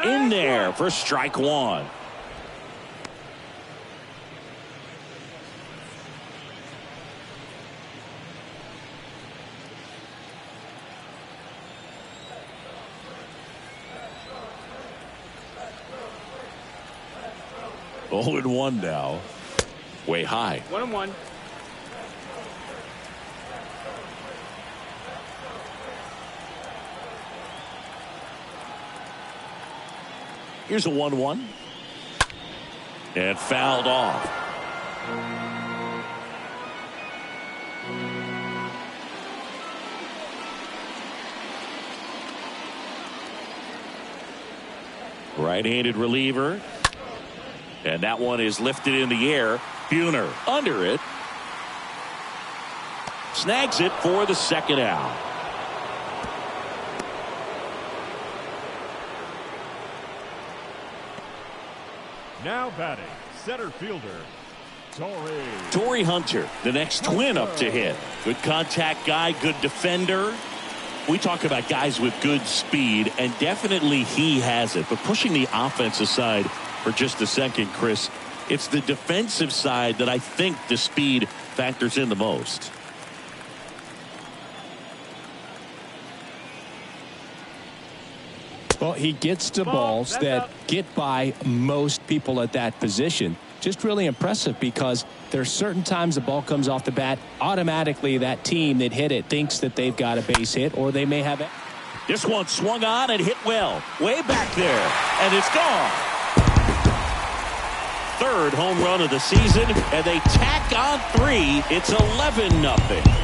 In there for strike 1. Oh, and 1 now. Way high. 1-1. Here's a 1-1. And fouled off. Right-handed reliever. And that one is lifted in the air. Buhner under it. Snags it for the second out. Now batting, center fielder, Tory Hunter, the next twin up to hit. Good contact guy, good defender. We talk about guys with good speed, and definitely he has it. But pushing the offense aside for just a second, Chris, it's the defensive side that I think the speed factors in the most. Well, he gets to balls that get by most people at that position. Just really impressive because there's certain times the ball comes off the bat, automatically that team that hit it thinks that they've got a base hit, or they may have it. This one swung on and hit well. Way back there. And it's gone. Third home run of the season, and they tack on 3. It's 11-0.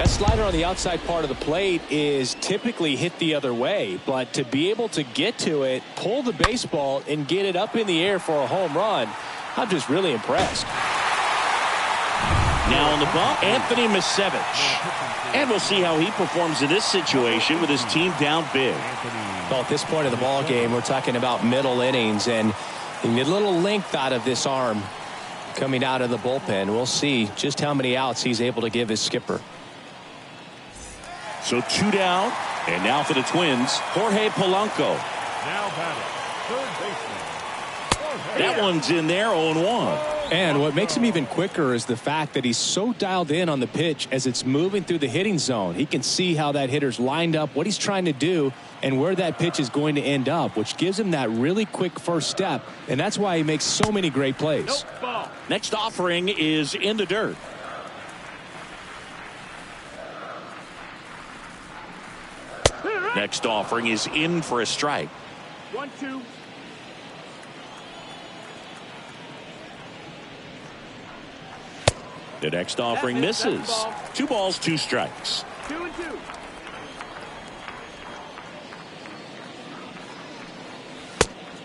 Slider on the outside part of the plate is typically hit the other way, but to be able to get to it, pull the baseball, and get it up in the air for a home run, I'm just really impressed. Now on the bump, Anthony Misevich. And we'll see how he performs in this situation with his team down big. Well, at this point of the ball game, we're talking about middle innings, and a little length out of this arm coming out of the bullpen. We'll see just how many outs he's able to give his skipper. So 2 down, and now for the Twins, Jorge Polanco. now batting, third baseman, Jorge. That one's in there, 0-1. And what makes him even quicker is the fact that he's so dialed in on the pitch as it's moving through the hitting zone. He can see how that hitter's lined up, what he's trying to do, and where that pitch is going to end up, which gives him that really quick first step, and that's why he makes so many great plays. Next offering is in the dirt. Next offering is in for a strike. 1-2. The next offering misses. 2 balls, 2 strikes. 2-2.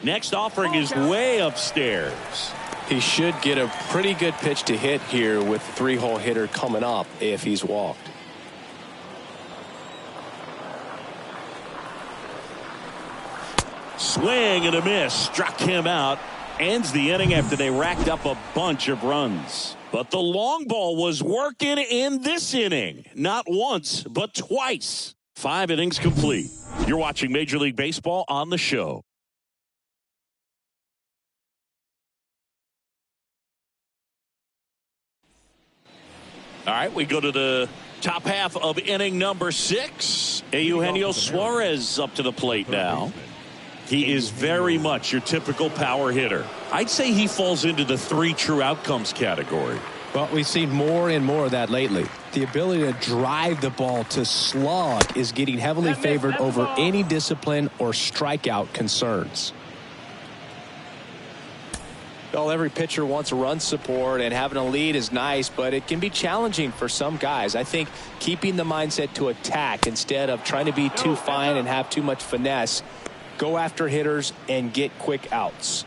Next offering is way upstairs. He should get a pretty good pitch to hit here with the 3-hole hitter coming up if he's walked. Swing and a miss. Struck him out. Ends the inning after they racked up a bunch of runs. But the long ball was working in this inning. Not once, but twice. 5 innings complete. You're watching Major League Baseball on the show. All right, we go to the top half of inning number 6. Eugenio Suarez up to the plate now. He is very much your typical power hitter. I'd say he falls into the 3 true outcomes category. But we've seen more and more of that lately. The ability to drive the ball to slug is getting heavily favored over any discipline or strikeout concerns. Well, every pitcher wants run support, and having a lead is nice, but it can be challenging for some guys. I think keeping the mindset to attack instead of trying to be too fine and have too much finesse, go after hitters and get quick outs.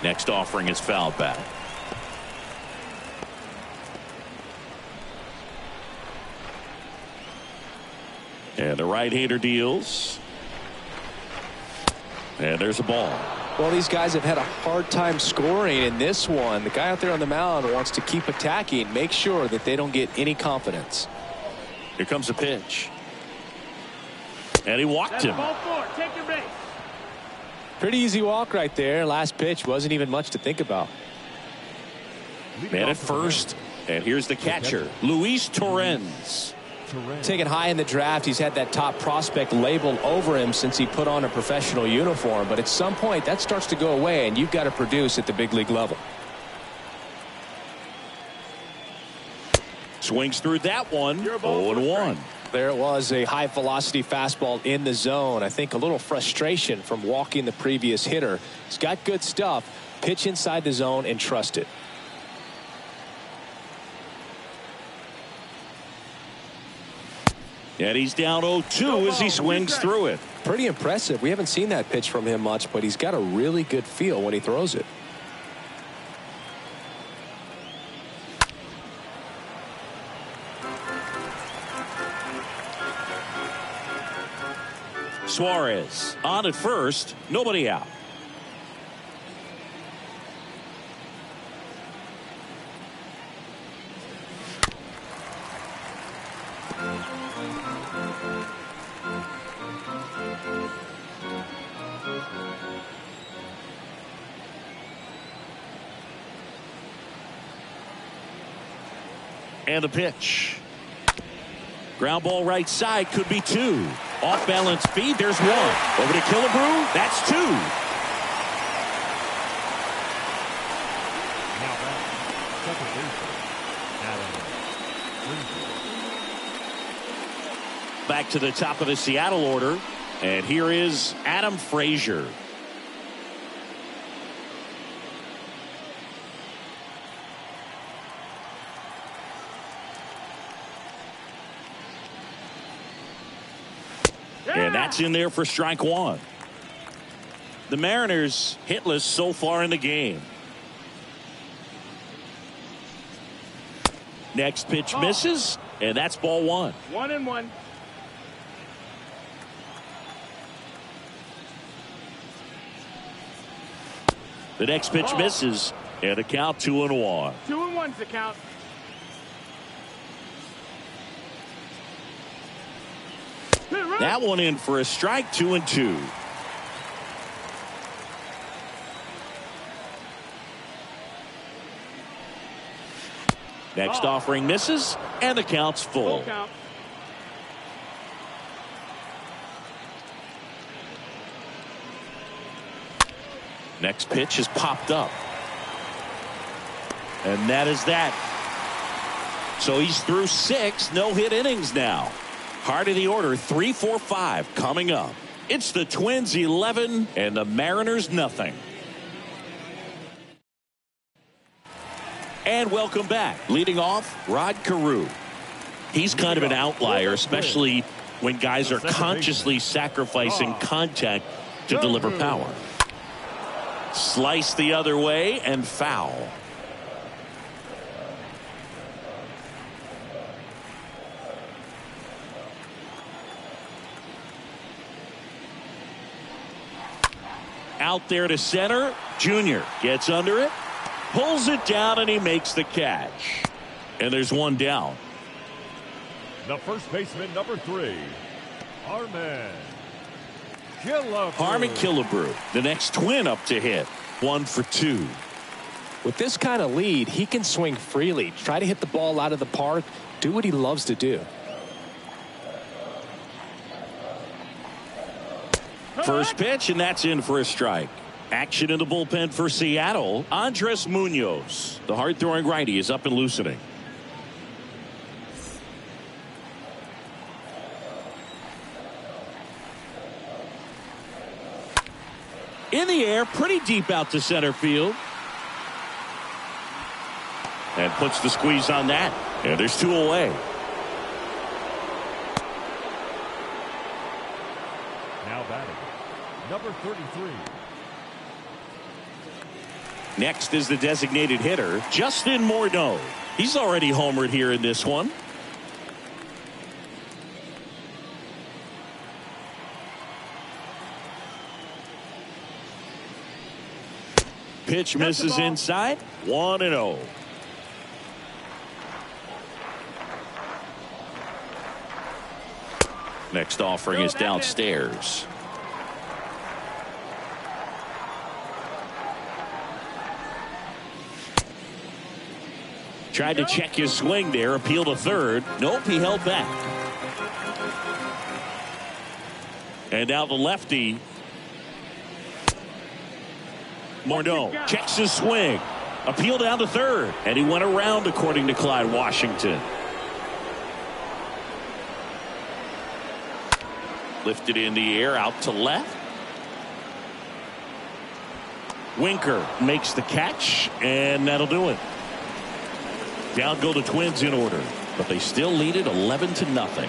Next offering is fouled back. And the right-hander deals. And there's a ball. Well, these guys have had a hard time scoring in this one. The guy out there on the mound wants to keep attacking, make sure that they don't get any confidence. Here comes the pitch. And he walked him. Ball 4. Take your base. Pretty easy walk right there. Last pitch wasn't even much to think about. Man at first. And here's the catcher, Luis Torrens. Taken high in the draft, he's had that top prospect labeled over him since he put on a professional uniform. But at some point, that starts to go away, and you've got to produce at the big league level. Swings through that one. 0-1. There it was, a high velocity fastball in the zone. I think a little frustration from walking the previous hitter. He's got good stuff. Pitch inside the zone and trust it. And he's down 0-2 as he swings through it. Pretty impressive. We haven't seen that pitch from him much, but he's got a really good feel when he throws it. Suarez on at first, nobody out. And the pitch. Ground ball right side, could be 2. Off balance feed, there's 1. Over to Killebrew, that's 2. Now back, second baseman, Adam Frazier. Back to the top of the Seattle order, and here is Adam Frazier. And that's in there for strike 1. The Mariners hitless so far in the game. Next pitch misses, and that's ball 1. 1-1. The next pitch misses, and a count 2-1. 2-1's the count. That one in for a strike, 2-2. Next offering misses, and the count's full. Full count. Next pitch is popped up. And that is that. So he's through 6 no-hit innings now. Heart of the order, 3, 4, 5 coming up. It's the Twins 11 and the Mariners nothing. And welcome back. Leading off, Rod Carew. He's kind of an outlier, especially when guys are consciously sacrificing contact to deliver power. Slice the other way and foul. Out there to center. Jr. gets under it, pulls it down, and he makes the catch. And there's one down. The first baseman, number 3, Harmon Killebrew, the next Twin up to hit. 1 for 2. With this kind of lead, he can swing freely, try to hit the ball out of the park, do what he loves to do. First pitch, and that's in for a strike. Action in the bullpen for Seattle. Andres Munoz, the hard-throwing righty, is up and loosening. In the air, pretty deep out to center field. And puts the squeeze on that. And there's 2 away. Now batting, number 33. Next is the designated hitter, Justin Mordo. He's already homered here in this one. Pitch misses inside. 1-0. Next offering is downstairs. Tried to check his swing there, appeal to third. Nope, he held back. And now the lefty. Mordo checks his swing. Appeal down to third. And he went around, according to Clyde Washington. Lifted in the air out to left. Winker makes the catch, and that'll do it. Down go the Twins in order, but they still lead it 11-0.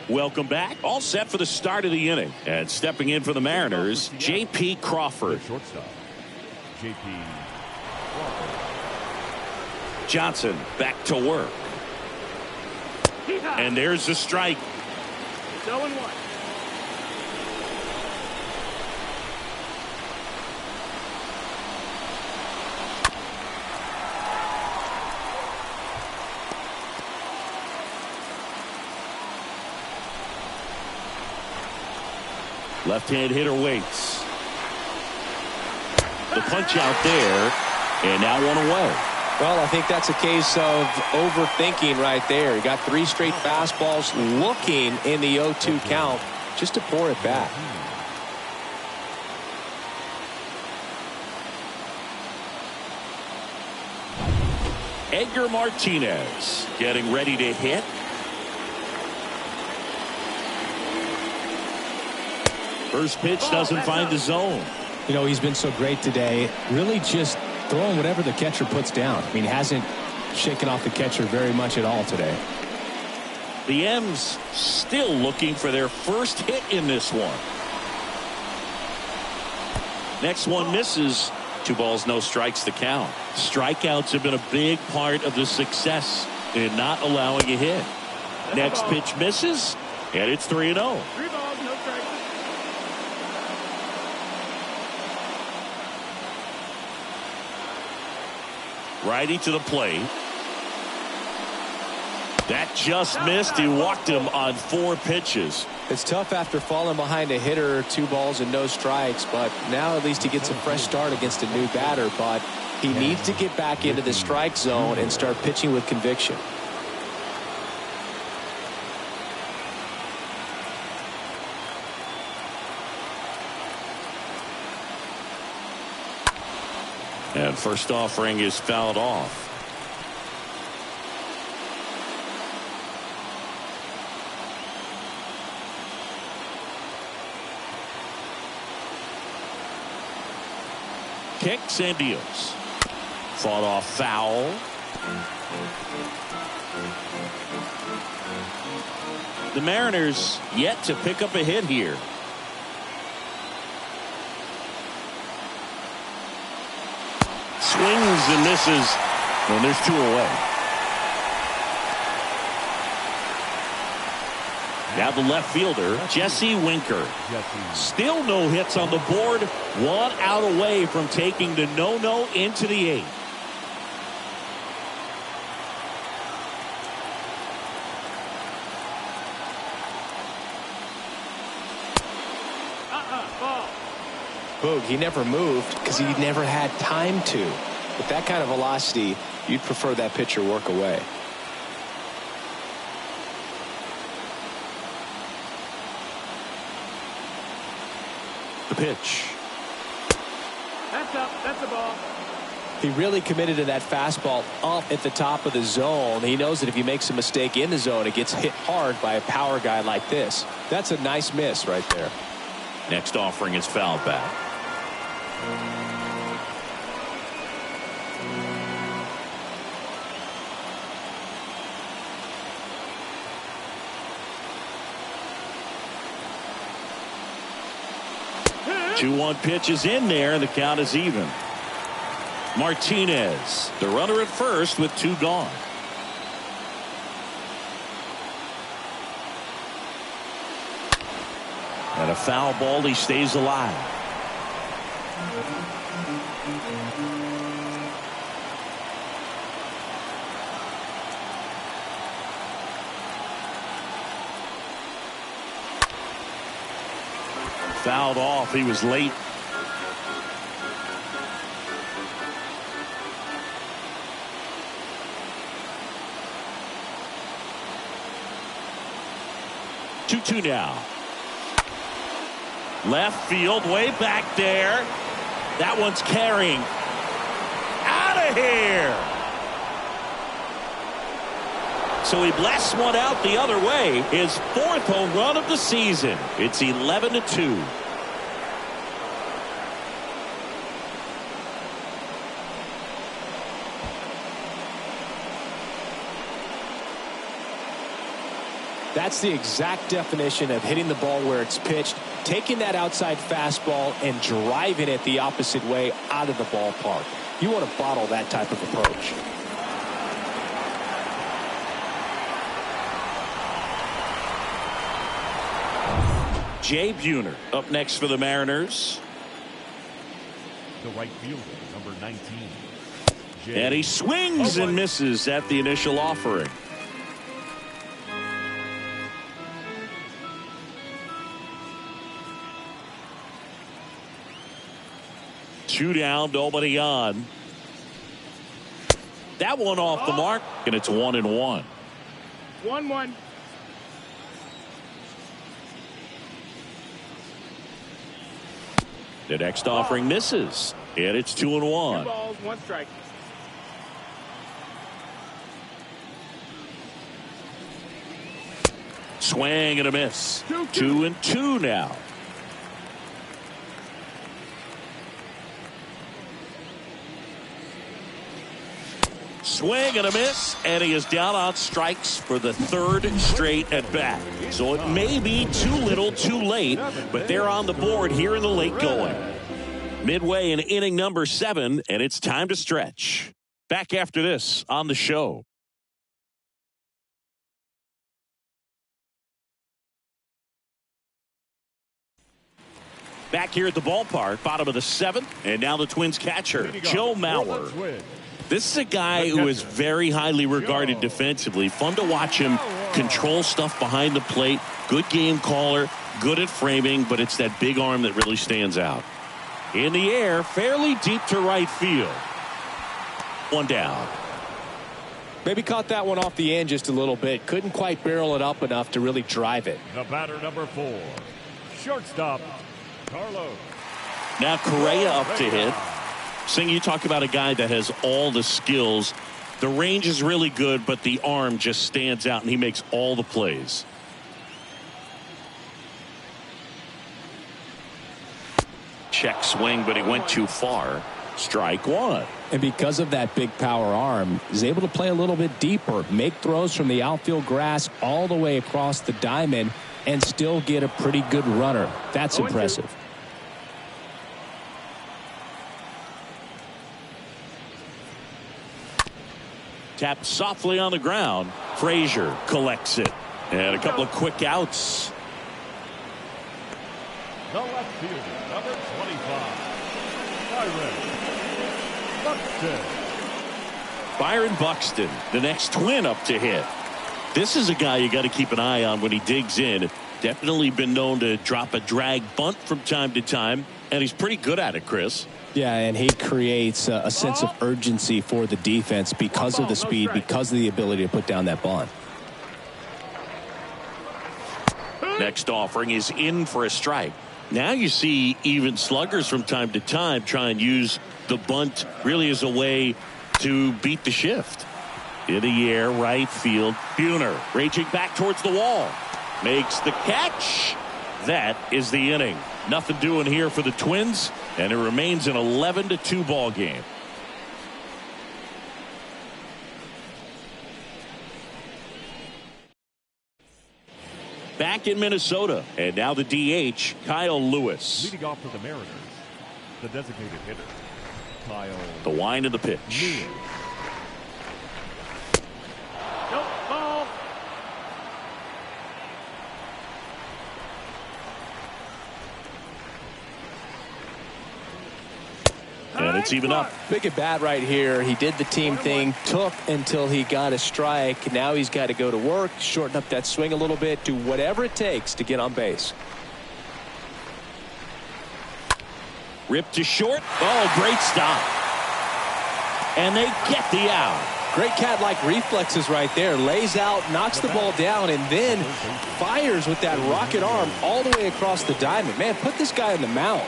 Welcome back. All set for the start of the inning. And stepping in for the Mariners, J.P. Crawford. Shortstop, J.P. Crawford. Johnson back to work. And there's the strike. 0-1. Left-hand hitter waits. The punch out there, and now one away. Well, I think that's a case of overthinking right there. You got 3 straight fastballs looking in the 0-2 count just to pour it back. Edgar Martinez getting ready to hit. First pitch doesn't find the zone. You know, he's been so great today. Really just throwing whatever the catcher puts down. I mean, hasn't shaken off the catcher very much at all today. The M's still looking for their first hit in this one. Next one misses. 2 balls, no strikes to count. Strikeouts have been a big part of the success in not allowing a hit. Next pitch misses, and it's 3-0. 3 balls, no strikes. Righty to the plate. That just missed. He walked him on 4 pitches. It's tough after falling behind a hitter, 2 balls and no strikes, but now at least he gets a fresh start against a new batter. But he needs to get back into the strike zone and start pitching with conviction. And first offering is fouled off. Kicks and deals. Fought off foul. The Mariners yet to pick up a hit here. Swings and misses, and there's 2 away. Now the left fielder, Jesse Winker. Still no hits on the board. 1 out away from taking the no-no into the 8th. Ball. Boog, he never moved because he never had time to. With that kind of velocity, you'd prefer that pitcher work away. The pitch. That's up. That's a ball. He really committed to that fastball up at the top of the zone. He knows that if he makes a mistake in the zone, it gets hit hard by a power guy like this. That's a nice miss right there. Next offering is fouled back. Two 1 pitch is in there, and the count is even. Martinez, the runner at first with 2 gone. And a foul ball, he stays alive. Fouled off. He was late. Two now. Left field, way back there. That one's carrying. out of here. So he blasts one out the other way. His 4th home run of the season. It's 11-2. That's the exact definition of hitting the ball where it's pitched, taking that outside fastball and driving it the opposite way out of the ballpark. You want to bottle that type of approach. Jay Buhner up next for the Mariners. The right fielder, number 19. And he swings and misses at the initial offering. Two down, nobody on. That one off the mark, and it's 1-1. 1-1. The next offering misses, and it's 2-1. 2 balls, 1 strike. Swing and a miss. 2-2 now. Swing and a miss, and he is down on strikes for the 3rd straight at bat. So it may be too little too late, but they're on the board here in the late going. Midway in inning number 7, and it's time to stretch. Back after this on the show. Back here at the ballpark, bottom of the 7th, and now the Twins catcher, Joe Mauer. This is a guy who is very highly regarded defensively. Fun to watch him control stuff behind the plate. Good game caller, good at framing, but it's that big arm that really stands out. In the air, fairly deep to right field. 1 down. Maybe caught that one off the end just a little bit. Couldn't quite barrel it up enough to really drive it. The batter, number 4. Shortstop, Carlos. Now Correa up to hit. Sing, you talk about a guy that has all the skills. The range is really good, but the arm just stands out, and he makes all the plays. Check swing, but he went too far. Strike 1. And because of that big power arm, he's able to play a little bit deeper, make throws from the outfield grass all the way across the diamond, and still get a pretty good runner. That's impressive. Tapped softly on the ground. Frazier collects it. And a couple of quick outs. The left fielder, number 25. Byron Buxton, the next Twin up to hit. This is a guy you got to keep an eye on when he digs in. Definitely been known to drop a drag bunt from time to time, and he's pretty good at it, Chris. Yeah, and he creates a sense of urgency for the defense because of the speed, because of the ability to put down that bunt. Next offering is in for a strike. Now you see even sluggers from time to time try and use the bunt really as a way to beat the shift. In the air, right field. Buhner raging back towards the wall. Makes the catch. That is the inning. Nothing doing here for the Twins, and it remains an 11-2 ball game. Back in Minnesota, and now the DH, Kyle Lewis. Leading off for the Mariners, the designated hitter, Kyle. The wind of the pitch. Lewis. Nope, ball. And it's even up. Big at bat right here. He did the team thing, took until he got a strike. Now he's got to go to work, shorten up that swing a little bit, do whatever it takes to get on base. Ripped to short. Oh, great stop. And they get the out. Great cat-like reflexes right there. Lays out, knocks the ball down, and then fires with that rocket arm all the way across the diamond. Man, put this guy in the mound.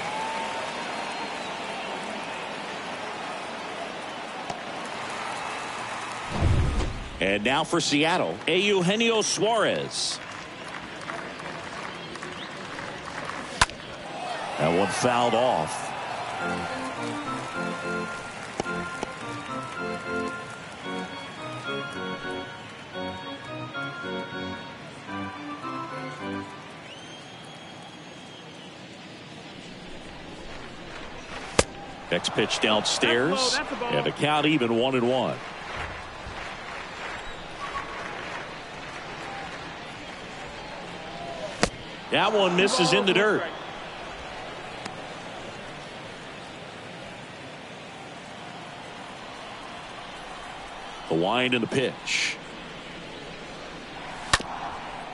And now for Seattle, Eugenio Suarez. That one fouled off. Next pitch downstairs, and the count even 1-1. That one misses in the dirt. The wind and the pitch.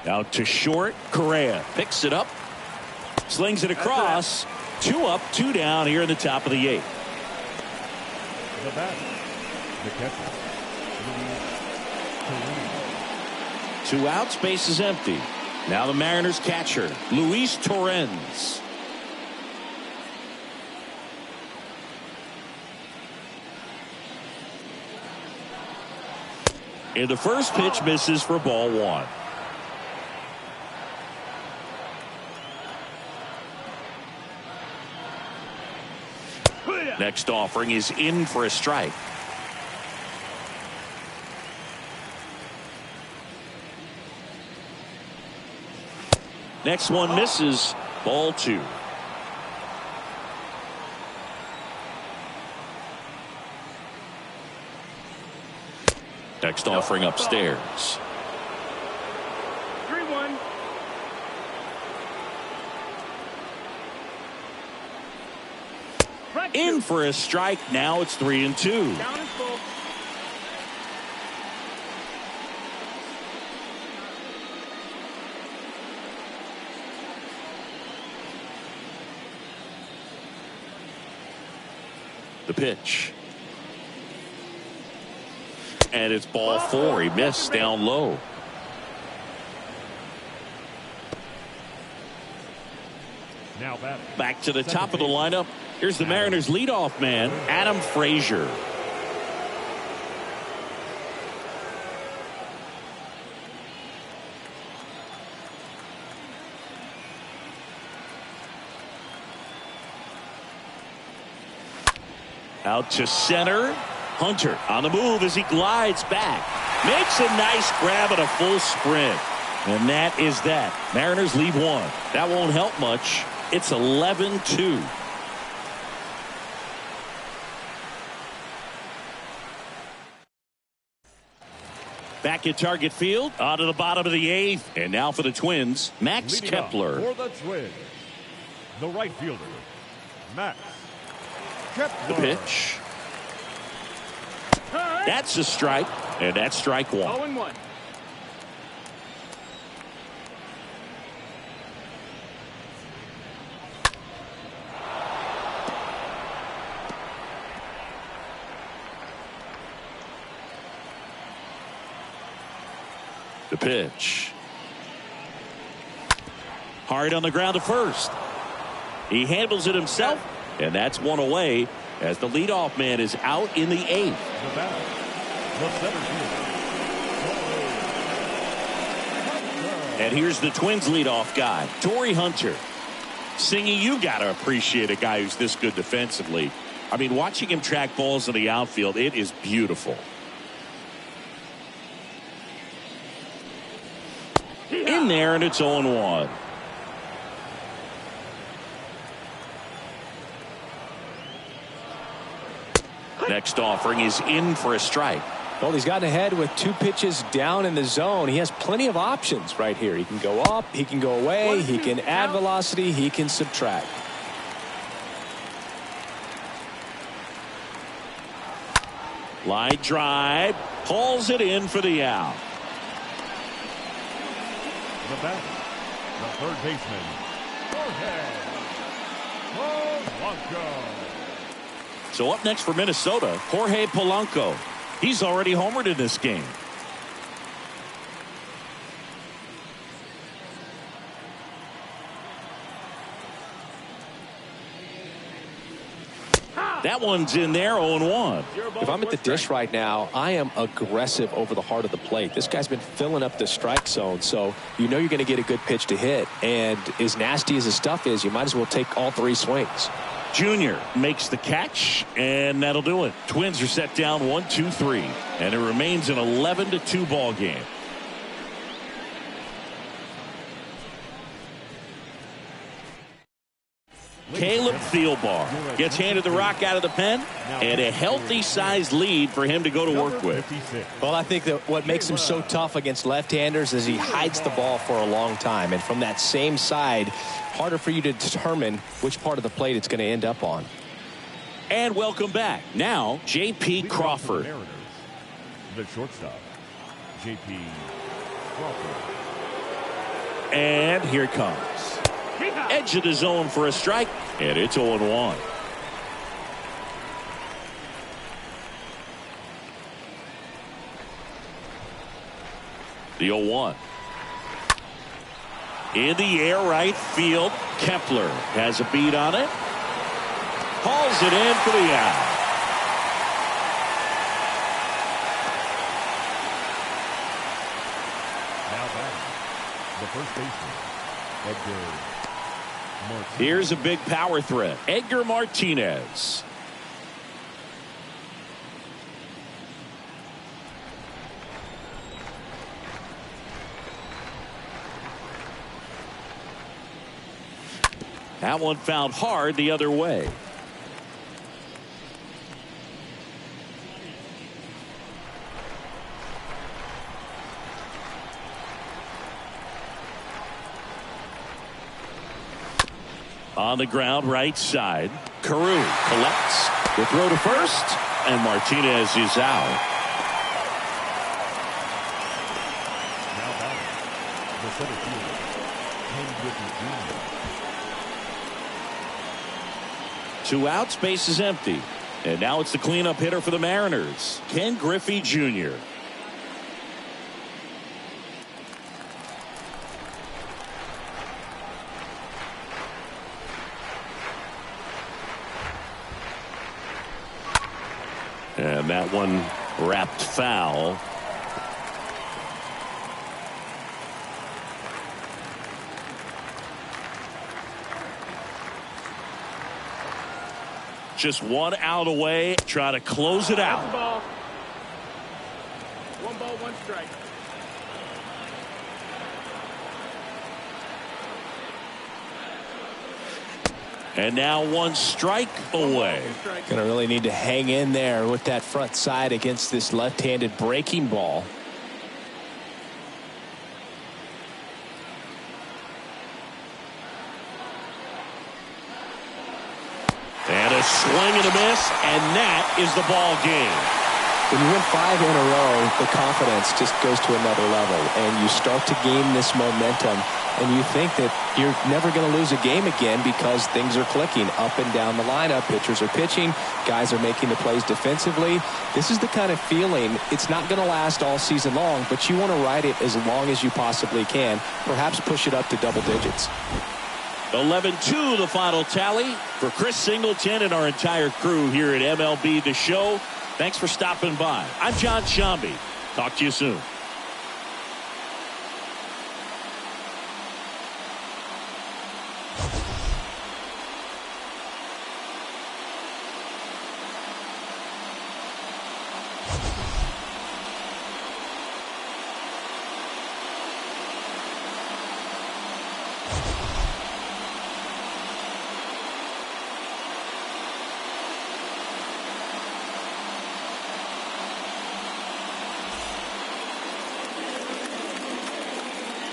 Out to short. Correa picks it up, slings it across. 2 up, 2 down here in the top of the 8th. The batter, the catcher, 2 outs, base is empty. Now the Mariners catcher, Luis Torrens. And the first pitch misses for ball 1. Next offering is in for a strike. Next one misses. Ball 2. Next offering upstairs. 3-1. In for a strike. Now it's 3-2. Down is full. The pitch. And it's ball 4. He missed down low. now batting. Back to the top of the lineup. Here's the Mariners leadoff man, Adam Frazier. Out to center. Hunter on the move as he glides back. Makes a nice grab at a full sprint. And that is that. Mariners lead one. That won't help much. It's 11-2. Back at Target Field, on to the bottom of the eighth. And now for the Twins, Max Leading Kepler. for the Twins, the right fielder, Max Kepler. The pitch. That's a strike, and that's strike one. 0-1. The pitch. Hard on the ground to first. He handles it himself, and that's one away as the leadoff man is out in the eighth. The batter, the center fielder. And here's the Twins leadoff guy, Tory Hunter. Singy, you got to appreciate a guy who's this good defensively. I mean, watching him track balls in the outfield, it is beautiful. In there, and it's 0-1. Next offering is in for a strike. Well, he's gotten ahead with 2 pitches down in the zone. He has plenty of options right here. He can go up, he can go away, he can add velocity, he can subtract. Line drive, hauls it in for the out. The batter, the third baseman, Jorge Polanco. So up next for Minnesota, Jorge Polanco. He's already homered in this game. That one's in there, 0-1. If I'm at the dish right now, I am aggressive over the heart of the plate. This guy's been filling up the strike zone, so you know you're going to get a good pitch to hit. And as nasty as his stuff is, you might as well take all 3 swings. Junior makes the catch, and that'll do it. Twins are set down 1-2-3, and it remains an 11-2 ball game. Caleb Thielbar gets handed the rock out of the pen, and a healthy sized lead for him to go to work with. Well, I think that what makes him so tough against left-handers is he hides the ball for a long time, and from that same side, harder for you to determine which part of the plate it's going to end up on. And welcome back. Now, J.P. Crawford. The shortstop, J.P. Crawford. And here it comes. Edge of the zone for a strike, and it's 0-1. The 0-1. In the air, right field. Kepler has a beat on it. Hauls it in for the out. Now batting, the first baseman, Edgar Martinez. Here's a big power threat. Edgar Martinez. That one found hard the other way. On the ground, right side. Carew collects. The throw to first, and Martinez is out. Now batting, the center fielder, Griffey Jr. 2 outs, base is empty. And now it's the cleanup hitter for the Mariners, Ken Griffey Jr. And that one wrapped foul. Just 1 out away. Try to close it out. That's the ball. 1 ball, 1 strike. And now 1 strike away. Going to really need to hang in there with that front side against this left-handed breaking ball. And a swing and a miss, and that is the ball game. When you win 5 in a row, the confidence just goes to another level, and you start to gain this momentum, and you think that you're never going to lose a game again because things are clicking up and down the lineup. Pitchers are pitching, guys are making the plays defensively. This is the kind of feeling, it's not going to last all season long, but you want to ride it as long as you possibly can, perhaps push it up to double digits. 11-2 the final tally. For Chris Singleton and our entire crew here at MLB The Show, thanks for stopping by. I'm John Shambi. Talk to you soon.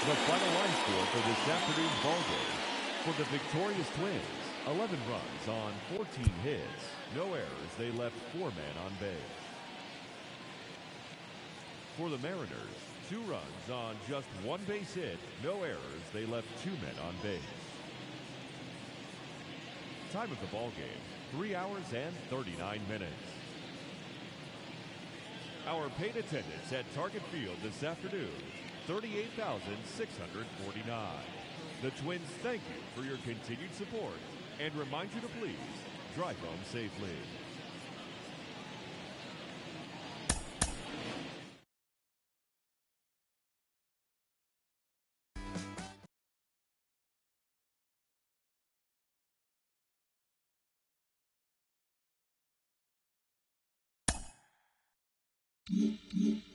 The final line score for this afternoon's ballgame. For the victorious Twins, 11 runs on 14 hits. No errors. They left 4 men on base. For the Mariners, 2 runs on just 1 base hit. No errors. They left 2 men on base. Time of the ballgame, 3 hours and 39 minutes. Our paid attendance at Target Field this afternoon, 38,649. The Twins thank you for your continued support and remind you to please drive home safely. you.